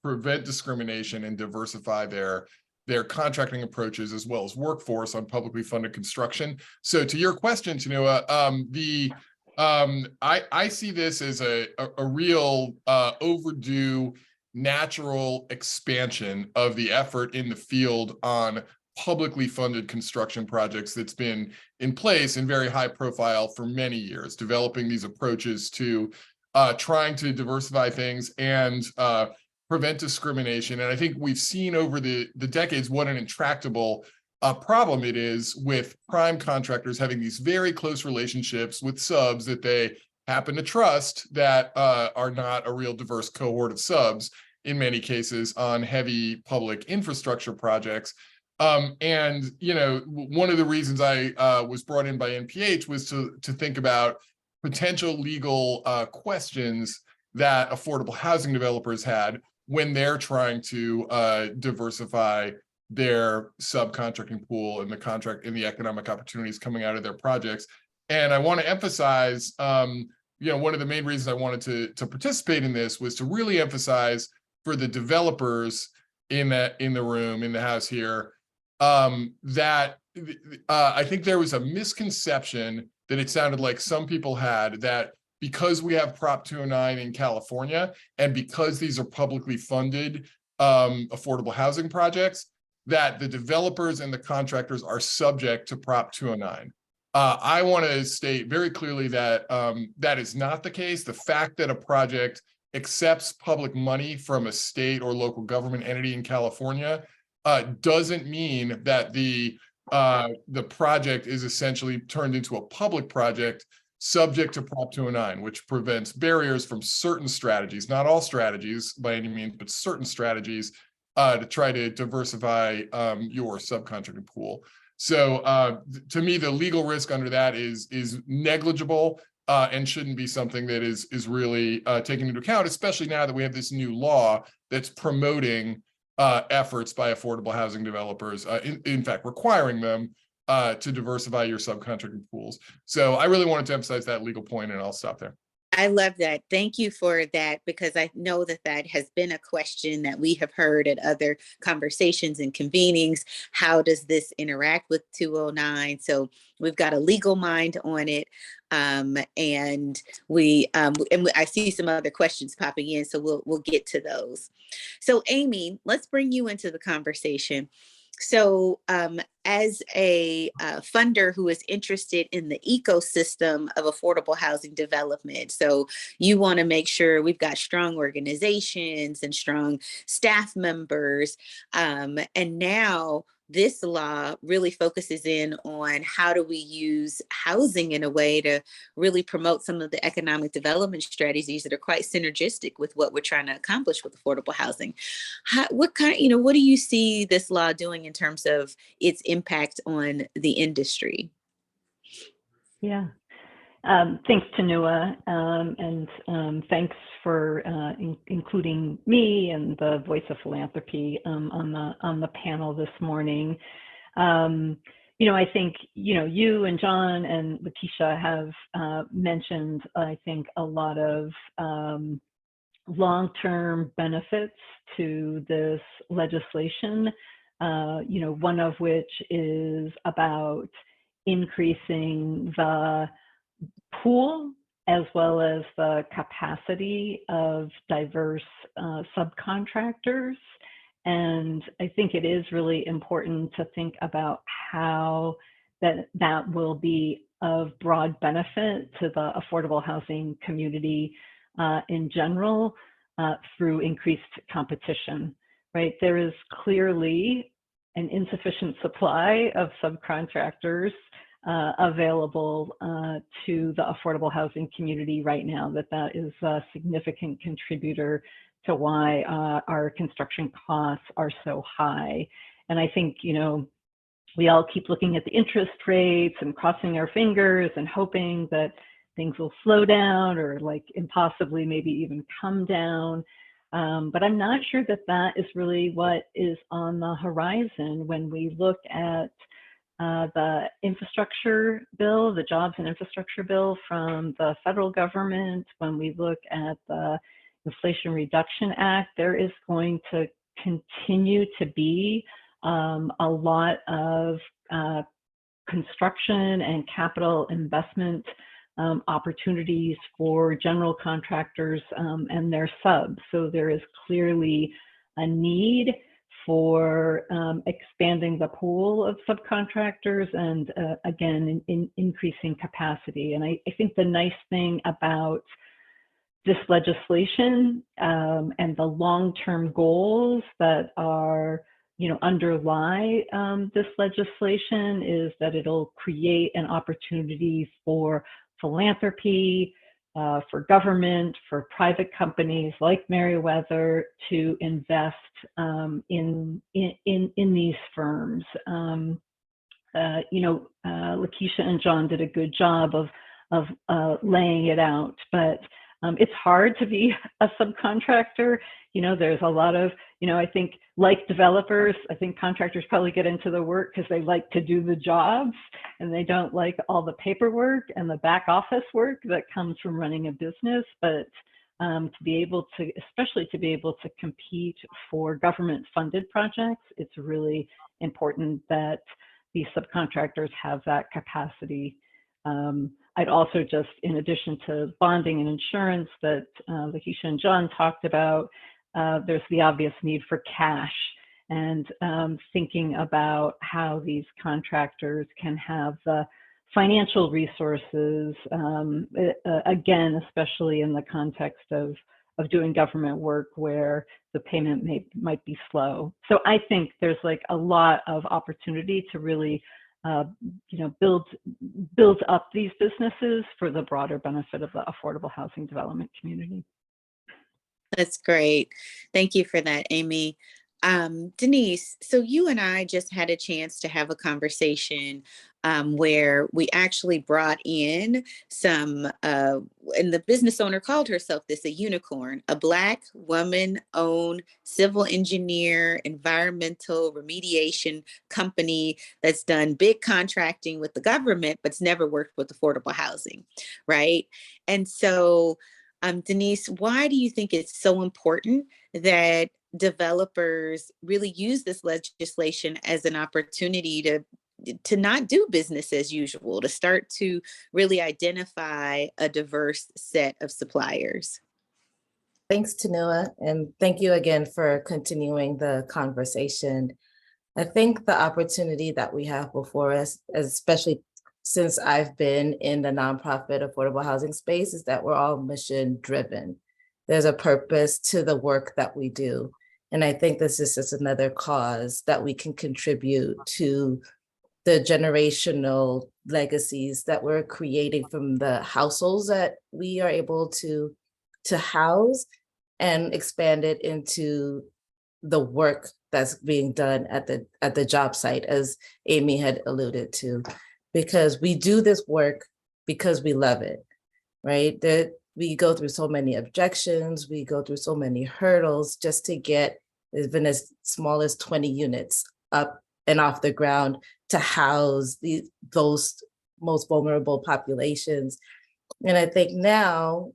prevent discrimination and diversify their contracting approaches, as well as workforce on publicly funded construction. So to your question, Tanua, I see this as a real overdue natural expansion of the effort in the field on publicly funded construction projects that's been in place and very high profile for many years, developing these approaches to trying to diversify things and prevent discrimination. And I think we've seen over the decades what an intractable problem it is with prime contractors having these very close relationships with subs that they happen to trust that are not a real diverse cohort of subs in many cases on heavy public infrastructure projects. And one of the reasons I was brought in by NPH was to think about potential legal questions that affordable housing developers had when they're trying to diversify their subcontracting pool and the economic opportunities coming out of their projects. And I want to emphasize, one of the main reasons I wanted to participate in this was to really emphasize for the developers in the room, in the house here, that I think there was a misconception that it sounded like some people had, that because we have Prop 209 in California and because these are publicly funded affordable housing projects, that the developers and the contractors are subject to Prop 209. I want to state very clearly that that is not the case. The fact that a project accepts public money from a state or local government entity in California doesn't mean that the project is essentially turned into a public project subject to Prop 209, which prevents barriers from certain strategies, not all strategies by any means, but certain strategies to try to diversify your subcontracting pool. So to me, the legal risk under that is negligible and shouldn't be something that is really taken into account, especially now that we have this new law that's promoting efforts by affordable housing developers, in fact, requiring them to diversify your subcontracting pools. So I really wanted to emphasize that legal point, and I'll stop there. I love that. Thank you for that, because I know that has been a question that we have heard at other conversations and convenings. How does this interact with 209? So we've got a legal mind on it. And I see some other questions popping in, so we'll get to those. So Amy, let's bring you into the conversation. So as a funder who is interested in the ecosystem of affordable housing development, so you want to make sure we've got strong organizations and strong staff members, and now this law really focuses in on how do we use housing in a way to really promote some of the economic development strategies that are quite synergistic with what we're trying to accomplish with affordable housing. What do you see this law doing in terms of its impact on the industry? Yeah. Thanks, Tanua, and thanks for including me and the Voice of Philanthropy on the panel this morning. I think you and John and Lakeisha have mentioned, I think, a lot of long-term benefits to this legislation. One of which is about increasing the pool as well as the capacity of diverse subcontractors. And I think it is really important to think about how that will be of broad benefit to the affordable housing community in general through increased competition, right? There is clearly an insufficient supply of subcontractors available to the affordable housing community right now. That is a significant contributor to why our construction costs are so high. And I think, we all keep looking at the interest rates and crossing our fingers and hoping that things will slow down or impossibly maybe even come down. But I'm not sure that is really what is on the horizon when we look at the infrastructure bill, the jobs and infrastructure bill from the federal government. When we look at the Inflation Reduction Act, there is going to continue to be a lot of construction and capital investment opportunities for general contractors and their subs. So there is clearly a need for expanding the pool of subcontractors and again, increasing capacity. And I think the nice thing about this legislation and the long-term goals that are underlie this legislation is that it'll create an opportunity for philanthropy, for government, for private companies like Merriweather to invest in these firms. Lakeisha and John did a good job of laying it out, but it's hard to be a subcontractor. There's a lot of, I think like developers, I think contractors probably get into the work because they like to do the jobs and they don't like all the paperwork and the back office work that comes from running a business. But to be able to, especially to be able to compete for government funded projects, it's really important that these subcontractors have that capacity. I'd also just, in addition to bonding and insurance that Lakeisha and John talked about, there's the obvious need for cash and thinking about how these contractors can have the financial resources, again, especially in the context of doing government work where the payment might be slow. So I think there's a lot of opportunity to really build up these businesses for the broader benefit of the affordable housing development community. That's great. Thank you for that, Amy. Denise, so you and I just had a chance to have a conversation where we actually brought in some, and the business owner called herself a unicorn, a Black woman-owned civil engineer, environmental remediation company that's done big contracting with the government, but's never worked with affordable housing, right? And so, Denise, why do you think it's so important that developers really use this legislation as an opportunity to not do business as usual, to start to really identify a diverse set of suppliers? Thanks, Tanua, and thank you again for continuing the conversation. I think the opportunity that we have before us, especially since I've been in the nonprofit affordable housing space, is that we're all mission driven. There's a purpose to the work that we do. And I think this is just another cause that we can contribute to the generational legacies that we're creating from the households that we are able to house, and expand it into the work that's being done at the job site, as Amy had alluded to, because we do this work because we love it, right? That we go through so many objections, we go through so many hurdles just to get even as small as 20 units up and off the ground to house those most vulnerable populations. And I think now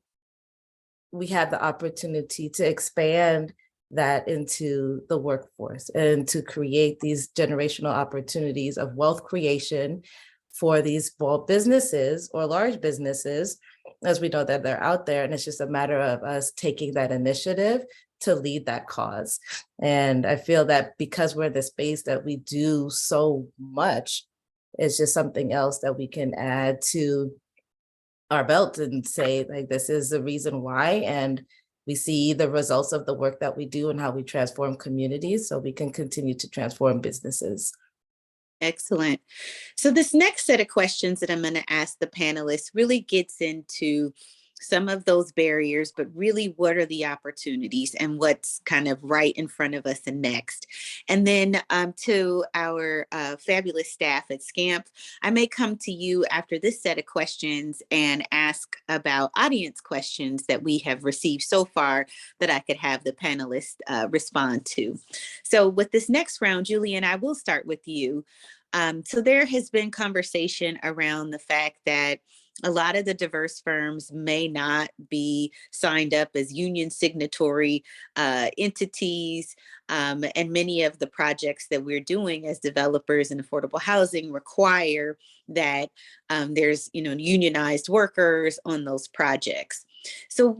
we have the opportunity to expand that into the workforce and to create these generational opportunities of wealth creation for these small businesses or large businesses, as we know that they're out there. And it's just a matter of us taking that initiative to lead that cause. And I feel that because we're in the space that we do so much, it's just something else that we can add to our belt and say, like, this is the reason why. And we see the results of the work that we do and how we transform communities, so we can continue to transform businesses. Excellent. So this next set of questions that I'm going to ask the panelists really gets into some of those barriers, but really what are the opportunities and what's kind of right in front of us and next. And then to our fabulous staff at SCAMP, I may come to you after this set of questions and ask about audience questions that we have received so far that I could have the panelists respond to. So with this next round, Julian, I will start with you. So there has been conversation around the fact that a lot of the diverse firms may not be signed up as union signatory entities, and many of the projects that we're doing as developers in affordable housing require that there's unionized workers on those projects. So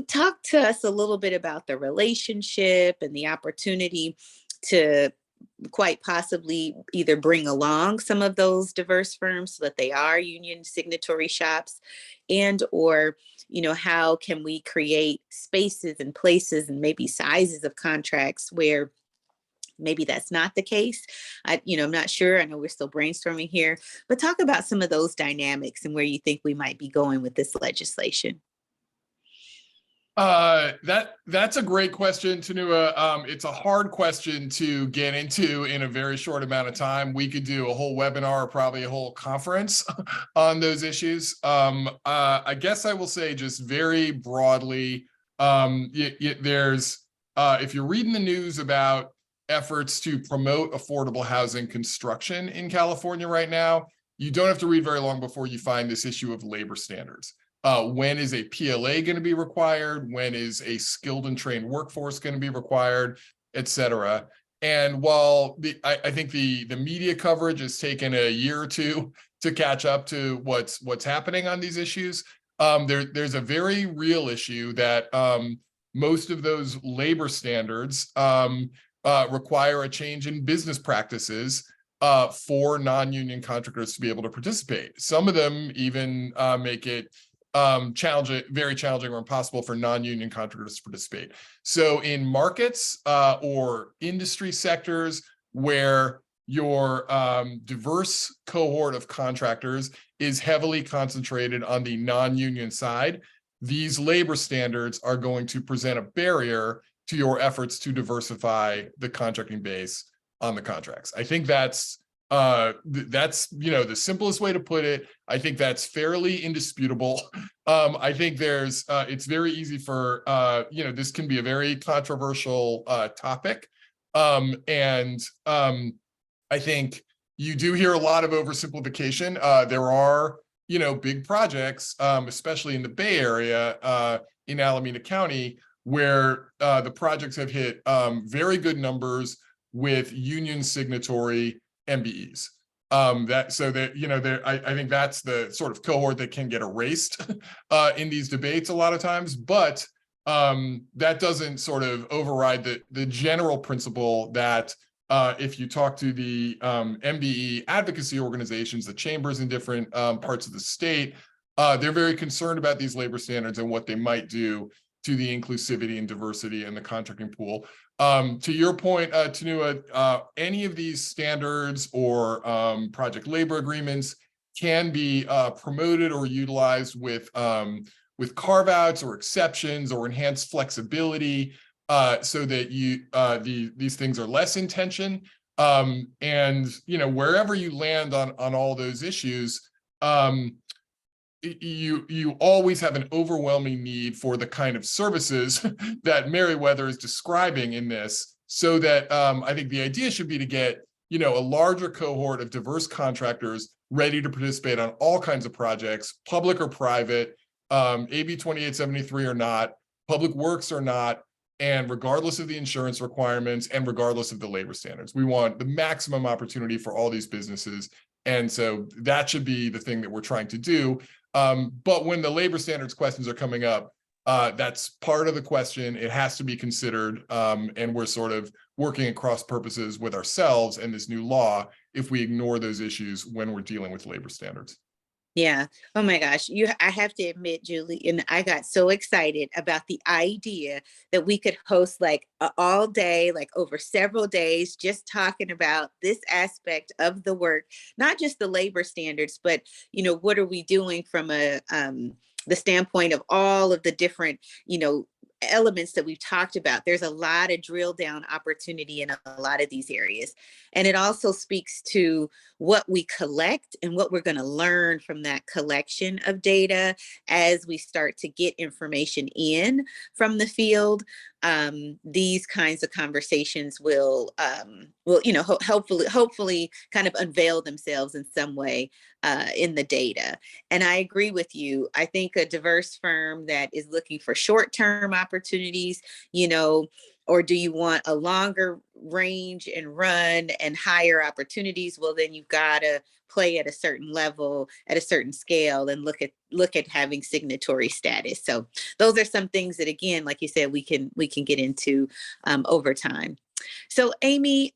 talk to us a little bit about the relationship and the opportunity to quite possibly either bring along some of those diverse firms so that they are union signatory shops, and or how can we create spaces and places and maybe sizes of contracts where maybe that's not the case. I'm not sure. I know we're still brainstorming here, but talk about some of those dynamics and where you think we might be going with this legislation. That's a great question, Tanua. It's a hard question to get into in a very short amount of time. We could do a whole webinar, or probably a whole conference on those issues. I guess I will say just very broadly, there's if you're reading the news about efforts to promote affordable housing construction in California right now, you don't have to read very long before you find this issue of labor standards. When is a PLA going to be required? When is a skilled and trained workforce going to be required, et cetera? And while I think the media coverage has taken a year or two to catch up to what's happening on these issues, there's a very real issue that most of those labor standards require a change in business practices for non-union contractors to be able to participate. Some of them even make it very challenging or impossible for non-union contractors to participate. So in markets or industry sectors where your diverse cohort of contractors is heavily concentrated on the non-union side, these labor standards are going to present a barrier to your efforts to diversify the contracting base on the contracts. I think that's the simplest way to put it. I think that's fairly indisputable. I think it's very easy for this can be a very controversial topic, and I think you do hear a lot of oversimplification. There are big projects, especially in the Bay Area, in Alameda County, where the projects have hit very good numbers with union signatory MBEs. I think that's the sort of cohort that can get erased in these debates a lot of times, but that doesn't sort of override the general principle that if you talk to the MBE advocacy organizations, the chambers in different parts of the state, they're very concerned about these labor standards and what they might do to the inclusivity and diversity in the contracting pool. To your point, Tanua, any of these standards or project labor agreements can be promoted or utilized with carve-outs or exceptions or enhanced flexibility, so that these things are less in tension. And wherever you land on all those issues, you always have an overwhelming need for the kind of services that Merriweather is describing in this, so that I think the idea should be to get a larger cohort of diverse contractors ready to participate on all kinds of projects, public or private, AB 2873 or not, public works or not, and regardless of the insurance requirements and regardless of the labor standards. We want the maximum opportunity for all these businesses. And so that should be the thing that we're trying to do. But when the labor standards questions are coming up, that's part of the question. It has to be considered, and we're sort of working at cross purposes with ourselves and this new law if we ignore those issues when we're dealing with labor standards. Yeah. Oh my gosh. I have to admit, Julie, and I got so excited about the idea that we could host like all day, like over several days, just talking about this aspect of the work, not just the labor standards, but what are we doing from the standpoint of all of the different, elements that we've talked about. There's a lot of drill down opportunity in a lot of these areas. And it also speaks to what we collect and what we're going to learn from that collection of data as we start to get information in from the field. These kinds of conversations will hopefully kind of unveil themselves in some way in the data. And I agree with you. I think a diverse firm that is looking for short-term opportunities, or do you want a longer range and run and higher opportunities? Well, then you've got to play at a certain level, at a certain scale, and look at having signatory status. So those are some things that, again, like you said, we can get into over time. So Amy,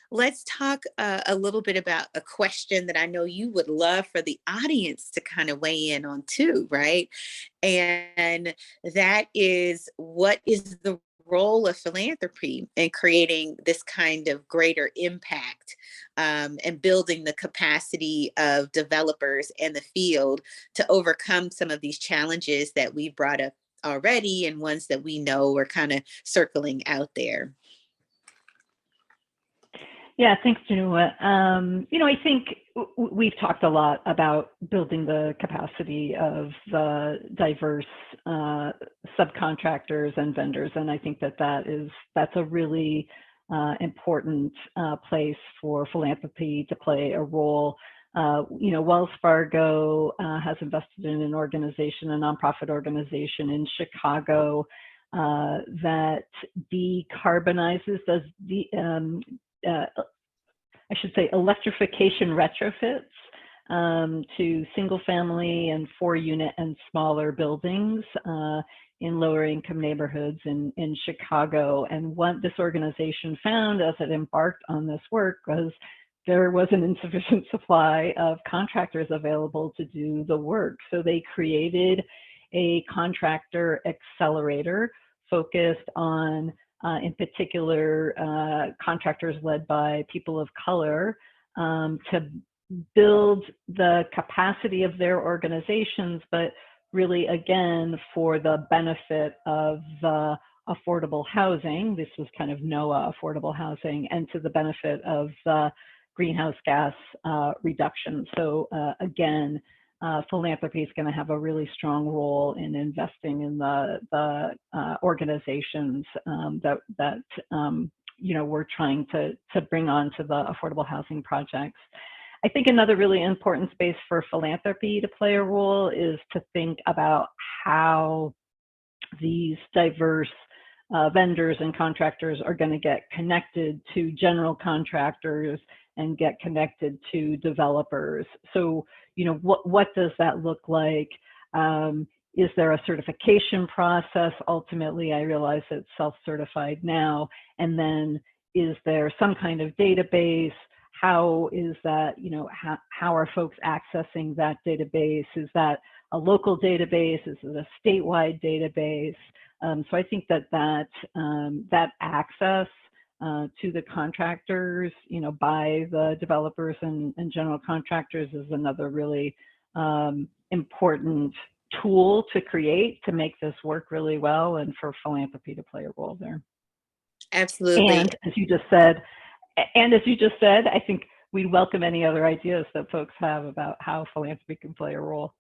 let's talk a little bit about a question that I know you would love for the audience to kind of weigh in on too, right? And that is, what is the role of philanthropy in creating this kind of greater impact and building the capacity of developers and the field to overcome some of these challenges that we brought up already and ones that we know are kind of circling out there? Yeah, thanks, Tanua. I think we've talked a lot about building the capacity of the diverse subcontractors and vendors, and I think that's a really important place for philanthropy to play a role. Wells Fargo has invested in an organization, a nonprofit organization in Chicago that decarbonizes, does the I should say electrification retrofits to single family and 4-unit and smaller buildings in lower income neighborhoods in Chicago. And what this organization found as it embarked on this work was there was an insufficient supply of contractors available to do the work. So they created a contractor accelerator focused on in particular, contractors led by people of color to build the capacity of their organizations, but really, again, for the benefit of the affordable housing. This was kind of NOAA affordable housing, and to the benefit of the greenhouse gas reduction. So again, philanthropy is going to have a really strong role in investing in the organizations that we're trying to bring on to the affordable housing projects. I think another really important space for philanthropy to play a role is to think about how these diverse vendors and contractors are going to get connected to general contractors and get connected to developers. So, what does that look like? Is there a certification process? Ultimately, I realize it's self-certified now. And then is there some kind of database? How is that, how are folks accessing that database? Is that a local database? Is it a statewide database? So I think that access to the contractors, by the developers and general contractors is another really important tool to create to make this work really well and for philanthropy to play a role there. Absolutely. And as you just said, I think we'd welcome any other ideas that folks have about how philanthropy can play a role.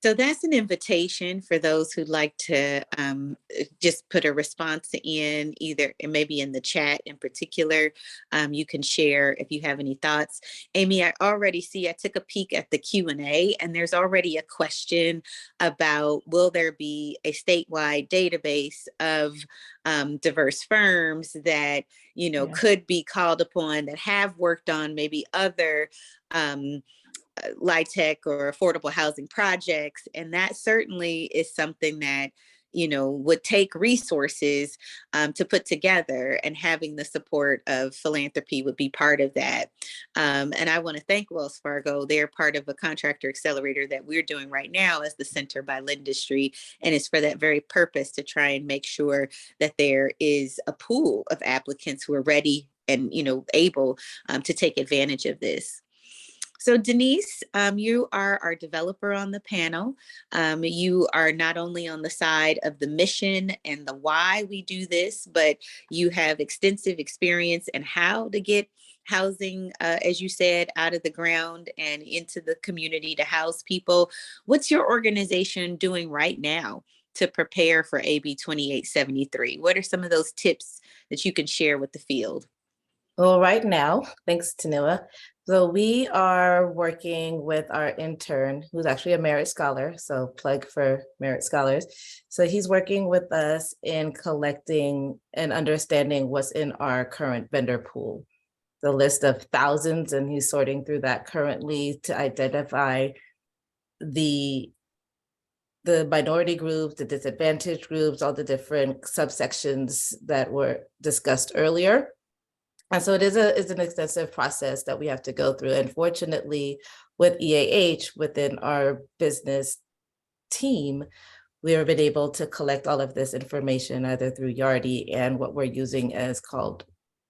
So that's an invitation for those who'd like to just put a response in either, maybe in the chat in particular. You can share if you have any thoughts. Amy, I already see, I took a peek at the Q&A and there's already a question about, will there be a statewide database of diverse firms that, could be called upon that have worked on maybe other LIHTC or affordable housing projects. And that certainly is something that, would take resources to put together, and having the support of philanthropy would be part of that. And I want to thank Wells Fargo. They're part of a contractor accelerator that we're doing right now as the Center by Lindustry. And it's for that very purpose, to try and make sure that there is a pool of applicants who are ready and, able to take advantage of this. So Denise, you are our developer on the panel. You are not only on the side of the mission and the why we do this, but you have extensive experience in how to get housing, as you said, out of the ground and into the community to house people. What's your organization doing right now to prepare for AB 2873? What are some of those tips that you can share with the field? Well, right now, thanks, Tanua. So we are working with our intern, who's actually a Merit Scholar, so plug for Merit Scholars. So he's working with us in collecting and understanding what's in our current vendor pool, the list of thousands, and he's sorting through that currently to identify the minority groups, the disadvantaged groups, all the different subsections that were discussed earlier. And so it is an extensive process that we have to go through. And fortunately, with EAH within our business team, we have been able to collect all of this information either through Yardi and what we're using as called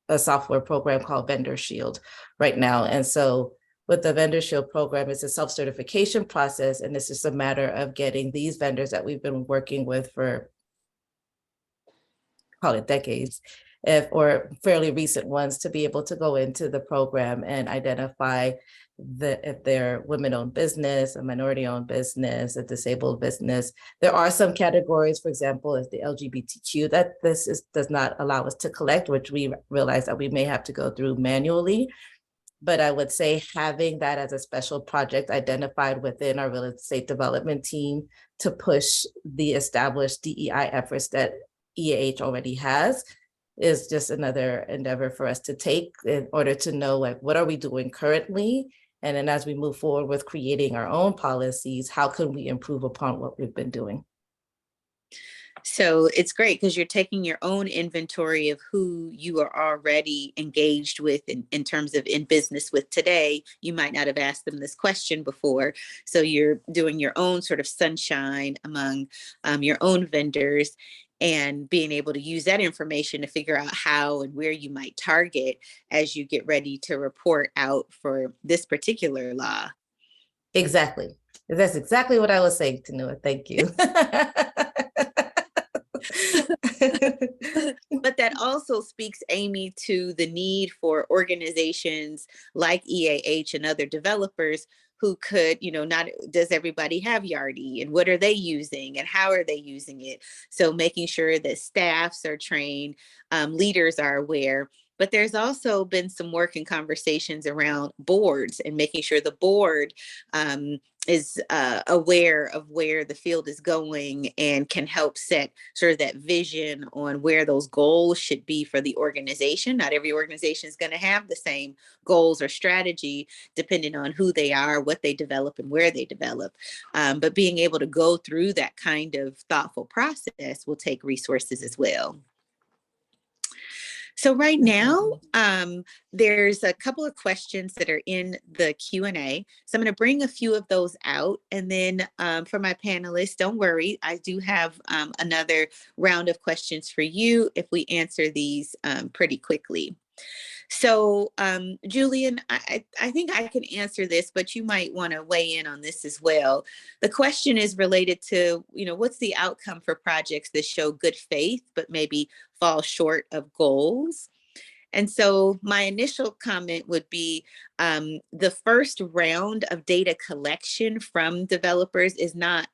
a software program called Vendor Shield right now. And so with the Vendor Shield program, it's a self-certification process. And it's just a matter of getting these vendors that we've been working with for, call it decades, or fairly recent ones, to be able to go into the program and identify if they're women-owned business, a minority-owned business, a disabled business. There are some categories, for example, if the LGBTQ, that does not allow us to collect, which we realize that we may have to go through manually. But I would say having that as a special project identified within our real estate development team to push the established DEI efforts that EAH already has is just another endeavor for us to take in order to know, like, what are we doing currently? And then as we move forward with creating our own policies, how can we improve upon what we've been doing? So it's great because you're taking your own inventory of who you are already engaged with in terms of in business with today. You might not have asked them this question before. So you're doing your own sort of sunshine among your own vendors, and being able to use that information to figure out how and where you might target as you get ready to report out for this particular law. Exactly. That's exactly what I was saying, Tanua. Thank you. But that also speaks, Amy, to the need for organizations like EAH and other developers who could, not, does everybody have Yardi, and what are they using and how are they using it? So making sure that staffs are trained, leaders are aware. But there's also been some work and conversations around boards and making sure the board is aware of where the field is going and can help set sort of that vision on where those goals should be for the organization. Not every organization is going to have the same goals or strategy depending on who they are, what they develop, and where they develop. But being able to go through that kind of thoughtful process will take resources as well. So right now, there's a couple of questions that are in the Q&A. So I'm going to bring a few of those out. And then for my panelists, don't worry, I do have another round of questions for you if we answer these pretty quickly. So Julian, I think I can answer this, but you might want to weigh in on this as well. The question is related to, what's the outcome for projects that show good faith, but maybe fall short of goals? And so my initial comment would be the first round of data collection from developers is not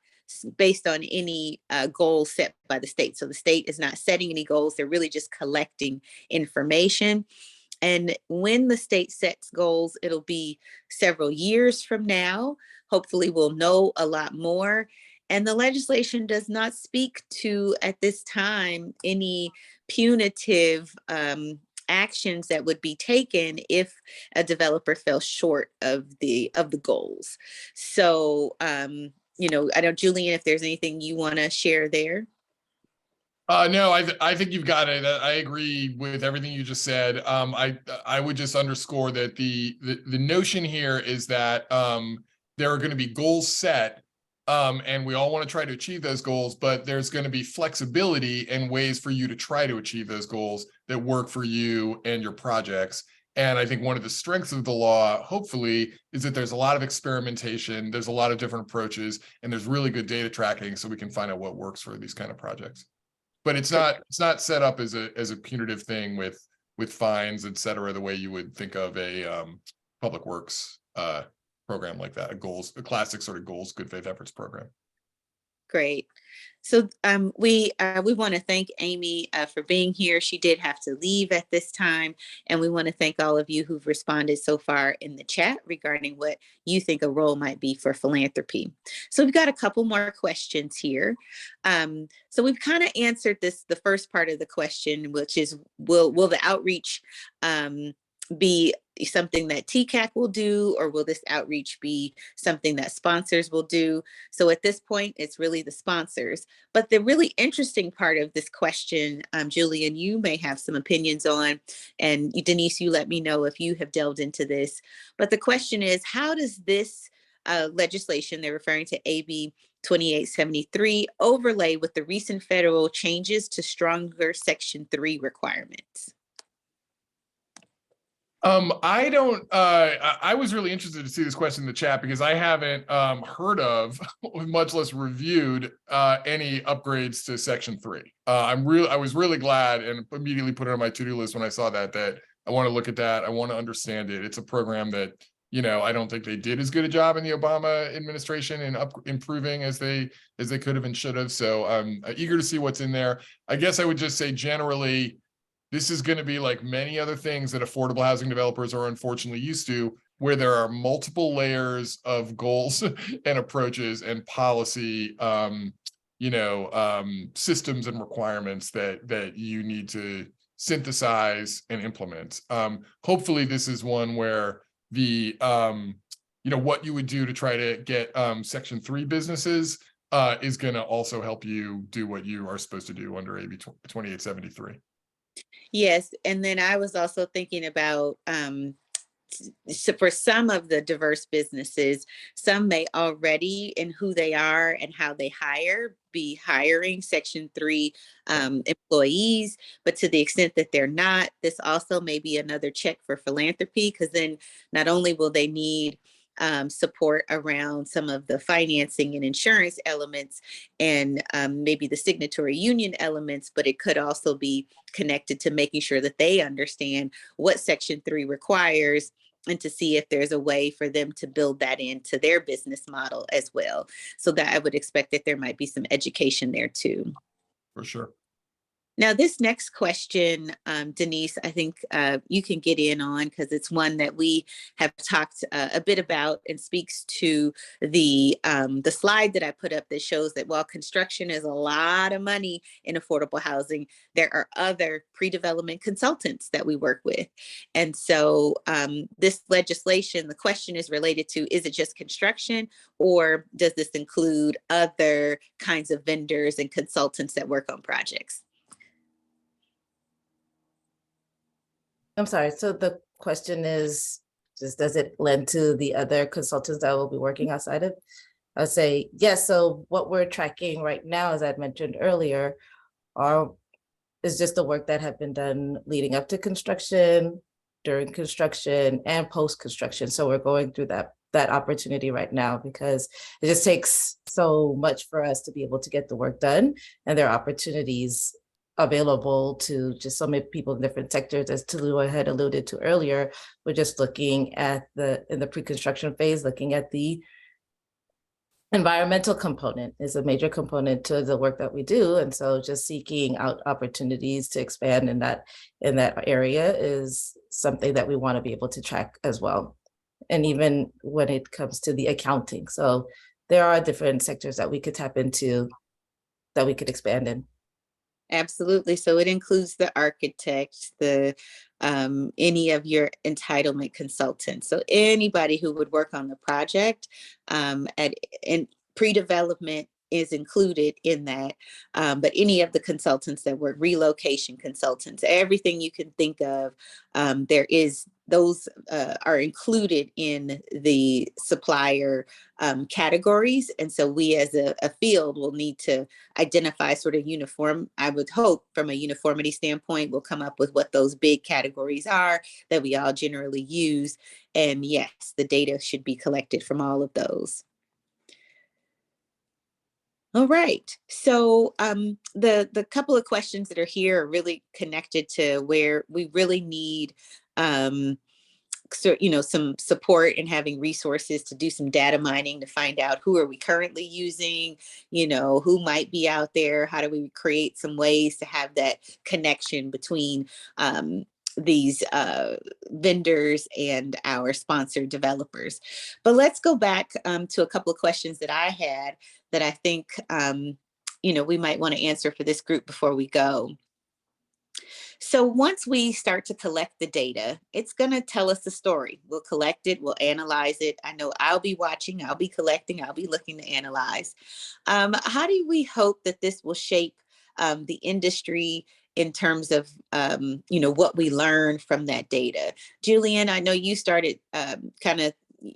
based on any goals set by the state. So the state is not setting any goals. They're really just collecting information. And when the state sets goals, it'll be several years from now. Hopefully we'll know a lot more. And the legislation does not speak to, at this time, any punitive actions that would be taken if a developer fell short of the goals. So, I don't, Julian, if there's anything you want to share there. No, I think you've got it. I agree with everything you just said. I would just underscore that the notion here is that there are going to be goals set, and we all want to try to achieve those goals, but there's going to be flexibility and ways for you to try to achieve those goals that work for you and your projects. And I think one of the strengths of the law, hopefully, is that there's a lot of experimentation, there's a lot of different approaches, and there's really good data tracking so we can find out what works for these kind of projects. But it's not set up as a punitive thing with fines, et cetera, the way you would think of a public works program like that, a classic sort of goals, good faith efforts program. Great. So we want to thank Amy for being here. She did have to leave at this time. And we want to thank all of you who've responded so far in the chat regarding what you think a role might be for philanthropy. So we've got a couple more questions here. So we've kind of answered the first part of the question, which is, will the outreach be something that TCAC will do, or will this outreach be something that sponsors will do? So at this point, it's really the sponsors. But the really interesting part of this question, Julian, you may have some opinions on, and Denise, you let me know if you have delved into this. But the question is, how does this legislation, they're referring to AB 2873, overlay with the recent federal changes to stronger Section 3 requirements? I was really interested to see this question in the chat because I haven't heard of, much less reviewed, any upgrades to Section 3. I was really glad and immediately put it on my to-do list when I saw that I want to look at that. I want to understand it. It's a program that, I don't think they did as good a job in the Obama administration in improving as they could have and should have. So I'm eager to see what's in there. I guess I would just say generally, this is going to be like many other things that affordable housing developers are unfortunately used to, where there are multiple layers of goals and approaches and policy, systems and requirements that you need to synthesize and implement. Hopefully this is one where the, what you would do to try to get Section 3 businesses is going to also help you do what you are supposed to do under AB 2873. Yes, and then I was also thinking about, so for some of the diverse businesses, some may already in who they are and how they hire be hiring Section 3 employees, but to the extent that they're not, this also may be another check for philanthropy, because then not only will they need support around some of the financing and insurance elements and maybe the signatory union elements, but it could also be connected to making sure that they understand what Section 3 requires and to see if there's a way for them to build that into their business model as well. So that I would expect that there might be some education there too. For sure. Now, this next question, Denise, I think you can get in on, because it's one that we have talked a bit about and speaks to the slide that I put up that shows that while construction is a lot of money in affordable housing, there are other pre-development consultants that we work with. And so this legislation, the question is related to, is it just construction, or does this include other kinds of vendors and consultants that work on projects? I'm sorry. So the question is, just does it lend to the other consultants that will be working outside of? I'll say yes. So what we're tracking right now, as I mentioned earlier, is just the work that had been done leading up to construction, during construction, and post-construction. So we're going through that opportunity right now because it just takes so much for us to be able to get the work done, and there are opportunities available to just so many people in different sectors. As Talua had alluded to earlier, we're just looking at in the pre-construction phase, looking at the environmental component is a major component to the work that we do. And so just seeking out opportunities to expand in that area is something that we want to be able to track as well. And even when it comes to the accounting. So there are different sectors that we could tap into that we could expand in. Absolutely. So it includes the architects, the any of your entitlement consultants. So anybody who would work on the project and pre-development is included in that. But any of the consultants that work, relocation consultants, everything you can think of, those are included in the supplier categories. And so we as a field will need to identify sort of uniform, I would hope from a uniformity standpoint, we'll come up with what those big categories are that we all generally use. And yes, the data should be collected from all of those. All right, so the couple of questions that are here are really connected to where we really need some support and having resources to do some data mining to find out who are we currently using, who might be out there, how do we create some ways to have that connection between these vendors and our sponsored developers. But let's go back to a couple of questions that I had that I think we might want to answer for this group before we go. So once we start to collect the data, it's going to tell us the story. We'll collect it, we'll analyze it. I know I'll be watching, I'll be collecting, I'll be looking to analyze. How do we hope that this will shape the industry in terms of, what we learn from that data? Julian, I know you started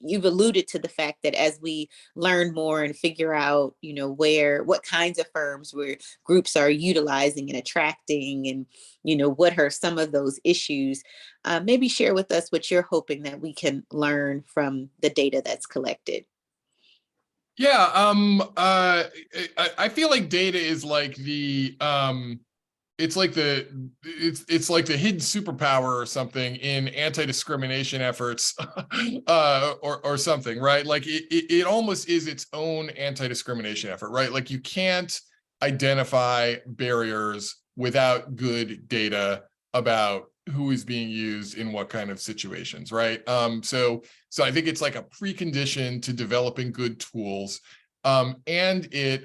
you've alluded to the fact that as we learn more and figure out, what kinds of firms where groups are utilizing and attracting and, what are some of those issues, maybe share with us what you're hoping that we can learn from the data that's collected. Yeah, I feel like data is like it's like the hidden superpower or something in anti-discrimination efforts or something, right? Like it almost is its own anti-discrimination effort, right? Like you can't identify barriers without good data about who is being used in what kind of situations, right? So I think it's like a precondition to developing good tools, and it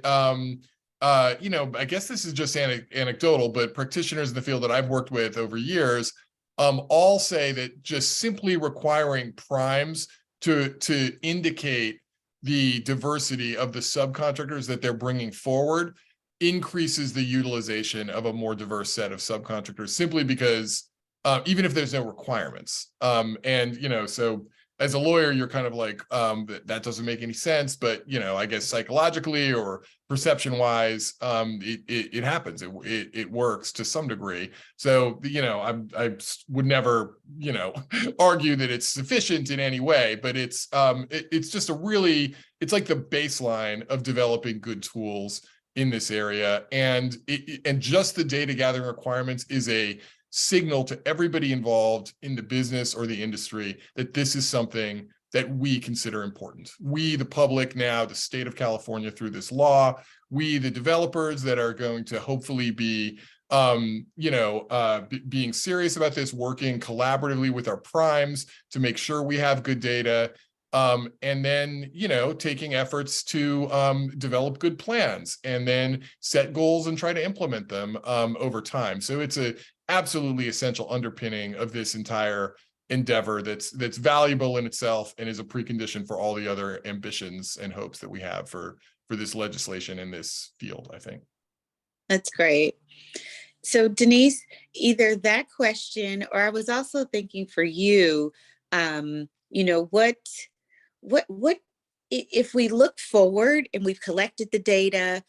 I guess this is just anecdotal, but practitioners in the field that I've worked with over years all say that just simply requiring primes to indicate the diversity of the subcontractors that they're bringing forward increases the utilization of a more diverse set of subcontractors, simply because even if there's no requirements. So as a lawyer, you're kind of like, that doesn't make any sense, but, I guess psychologically or perception wise, it happens. It works to some degree. So, I would never, argue that it's sufficient in any way, but it's just it's like the baseline of developing good tools in this area. And just the data gathering requirements is a signal to everybody involved in the business or the industry that this is something that we consider important. We, the public now, the state of California through this law, we, the developers that are going to hopefully be, being serious about this, working collaboratively with our primes to make sure we have good data, and then, taking efforts to develop good plans and then set goals and try to implement them over time. So it's a absolutely essential underpinning of this entire endeavor that's valuable in itself and is a precondition for all the other ambitions and hopes that we have for this legislation in this field, I think. That's great. So Denise, either that question, or I was also thinking for you, what, if we look forward and we've collected the data,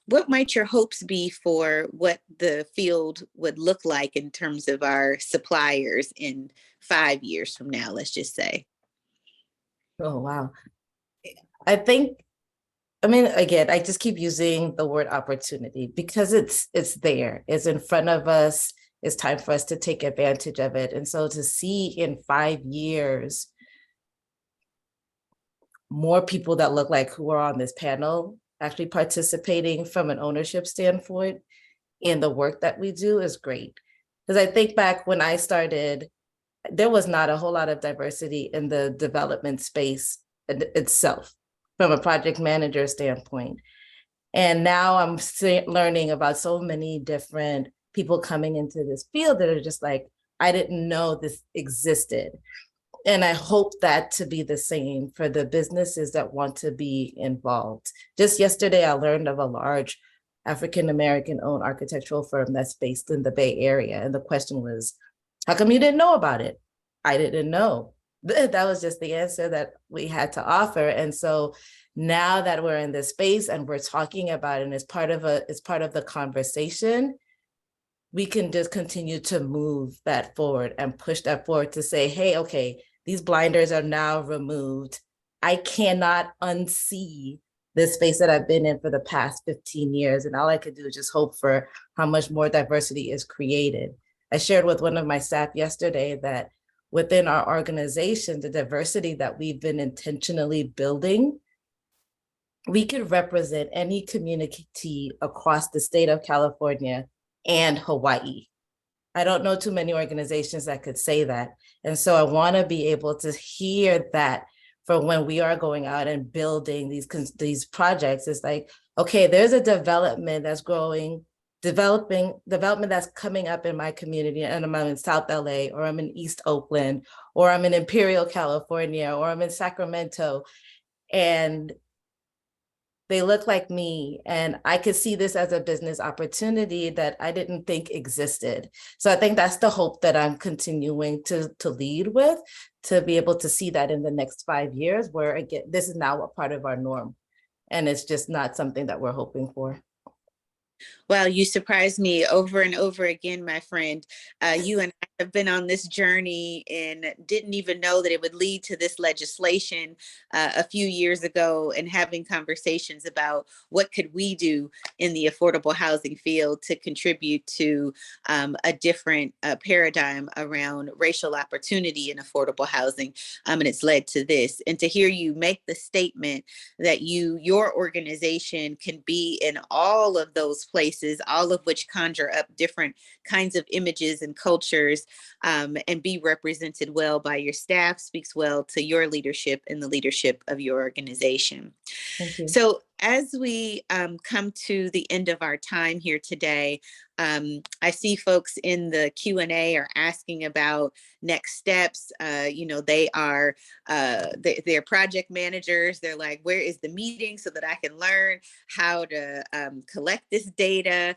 what might your hopes be for what the field would look like in terms of our suppliers in 5 years from now, let's just say? Oh, wow. I think, I mean, again, I just keep using the word opportunity because it's there, it's in front of us. It's time for us to take advantage of it. And so to see in 5 years, more people that look like who are on this panel actually participating from an ownership standpoint in the work that we do is great. Because I think back when I started, there was not a whole lot of diversity in the development space itself from a project manager standpoint. And now I'm learning about so many different people coming into this field that are just like, I didn't know this existed. And I hope that to be the same for the businesses that want to be involved. Just yesterday, I learned of a large African-American owned architectural firm that's based in the Bay Area. And the question was, how come you didn't know about it? I didn't know. That was just the answer that we had to offer. And so now that we're in this space and we're talking about it and it's part of the conversation, we can just continue to move that forward and push that forward to say, hey, okay, these blinders are now removed. I cannot unsee this space that I've been in for the past 15 years. And all I could do is just hope for how much more diversity is created. I shared with one of my staff yesterday that within our organization, the diversity that we've been intentionally building, we could represent any community across the state of California and Hawaii. I don't know too many organizations that could say that. And so I want to be able to hear that for when we are going out and building these projects. It's like, okay, there's a development that's growing, development that's coming up in my community, and I'm in South LA, or I'm in East Oakland, or I'm in Imperial, California, or I'm in Sacramento, and they look like me, and I could see this as a business opportunity that I didn't think existed. So I think that's the hope that I'm continuing to lead with, to be able to see that in the next 5 years, where again, this is now a part of our norm, and it's just not something that we're hoping for. Well, you surprised me over and over again, my friend. You and I have been on this journey and didn't even know that it would lead to this legislation a few years ago, and having conversations about what could we do in the affordable housing field to contribute to a different paradigm around racial opportunity in affordable housing. And it's led to this. And to hear you make the statement that your organization can be in all of those places, all of which conjure up different kinds of images and cultures, and be represented well by your staff, speaks well to your leadership and the leadership of your organization. Thank you. So as we come to the end of our time here today, I see folks in the Q&A are asking about next steps. They are they're project managers. They're like, where is the meeting so that I can learn how to collect this data?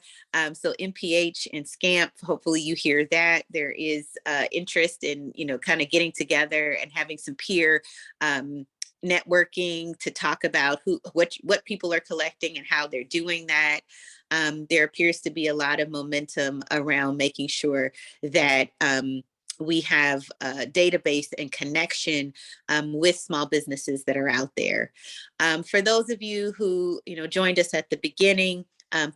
So MPH and SCAMP, hopefully you hear that. There is interest in, kind of getting together and having some peer networking to talk about what people are collecting and how they're doing that. There appears to be a lot of momentum around making sure that we have a database and connection with small businesses that are out there. For those of you who joined us at the beginning,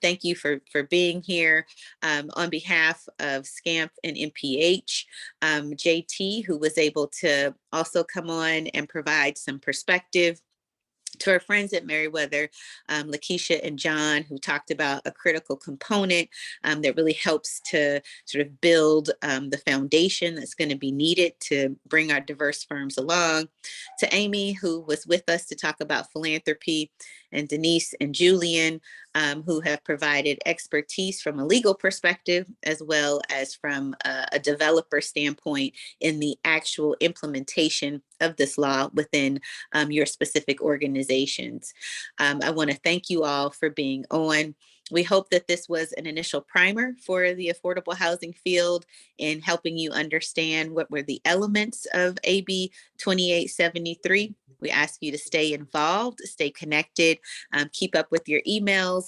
thank you for being here. On behalf of SCAMP and MPH, JT, who was able to also come on and provide some perspective. To our friends at Meriwether, Lakeisha and John, who talked about a critical component that really helps to sort of build the foundation that's going to be needed to bring our diverse firms along. To Amy, who was with us to talk about philanthropy, and Denise and Julian, who have provided expertise from a legal perspective, as well as from a developer standpoint in the actual implementation of this law within your specific organizations. I want to thank you all for being on. We hope that this was an initial primer for the affordable housing field in helping you understand what were the elements of AB 2873. We ask you to stay involved, stay connected, keep up with your emails.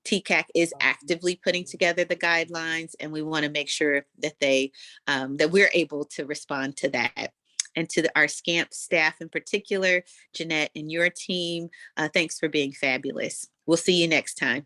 TCAC is actively putting together the guidelines, and we want to make sure that that we're able to respond to that. And to our SCAMP staff in particular, Jeanette and your team, thanks for being fabulous. We'll see you next time.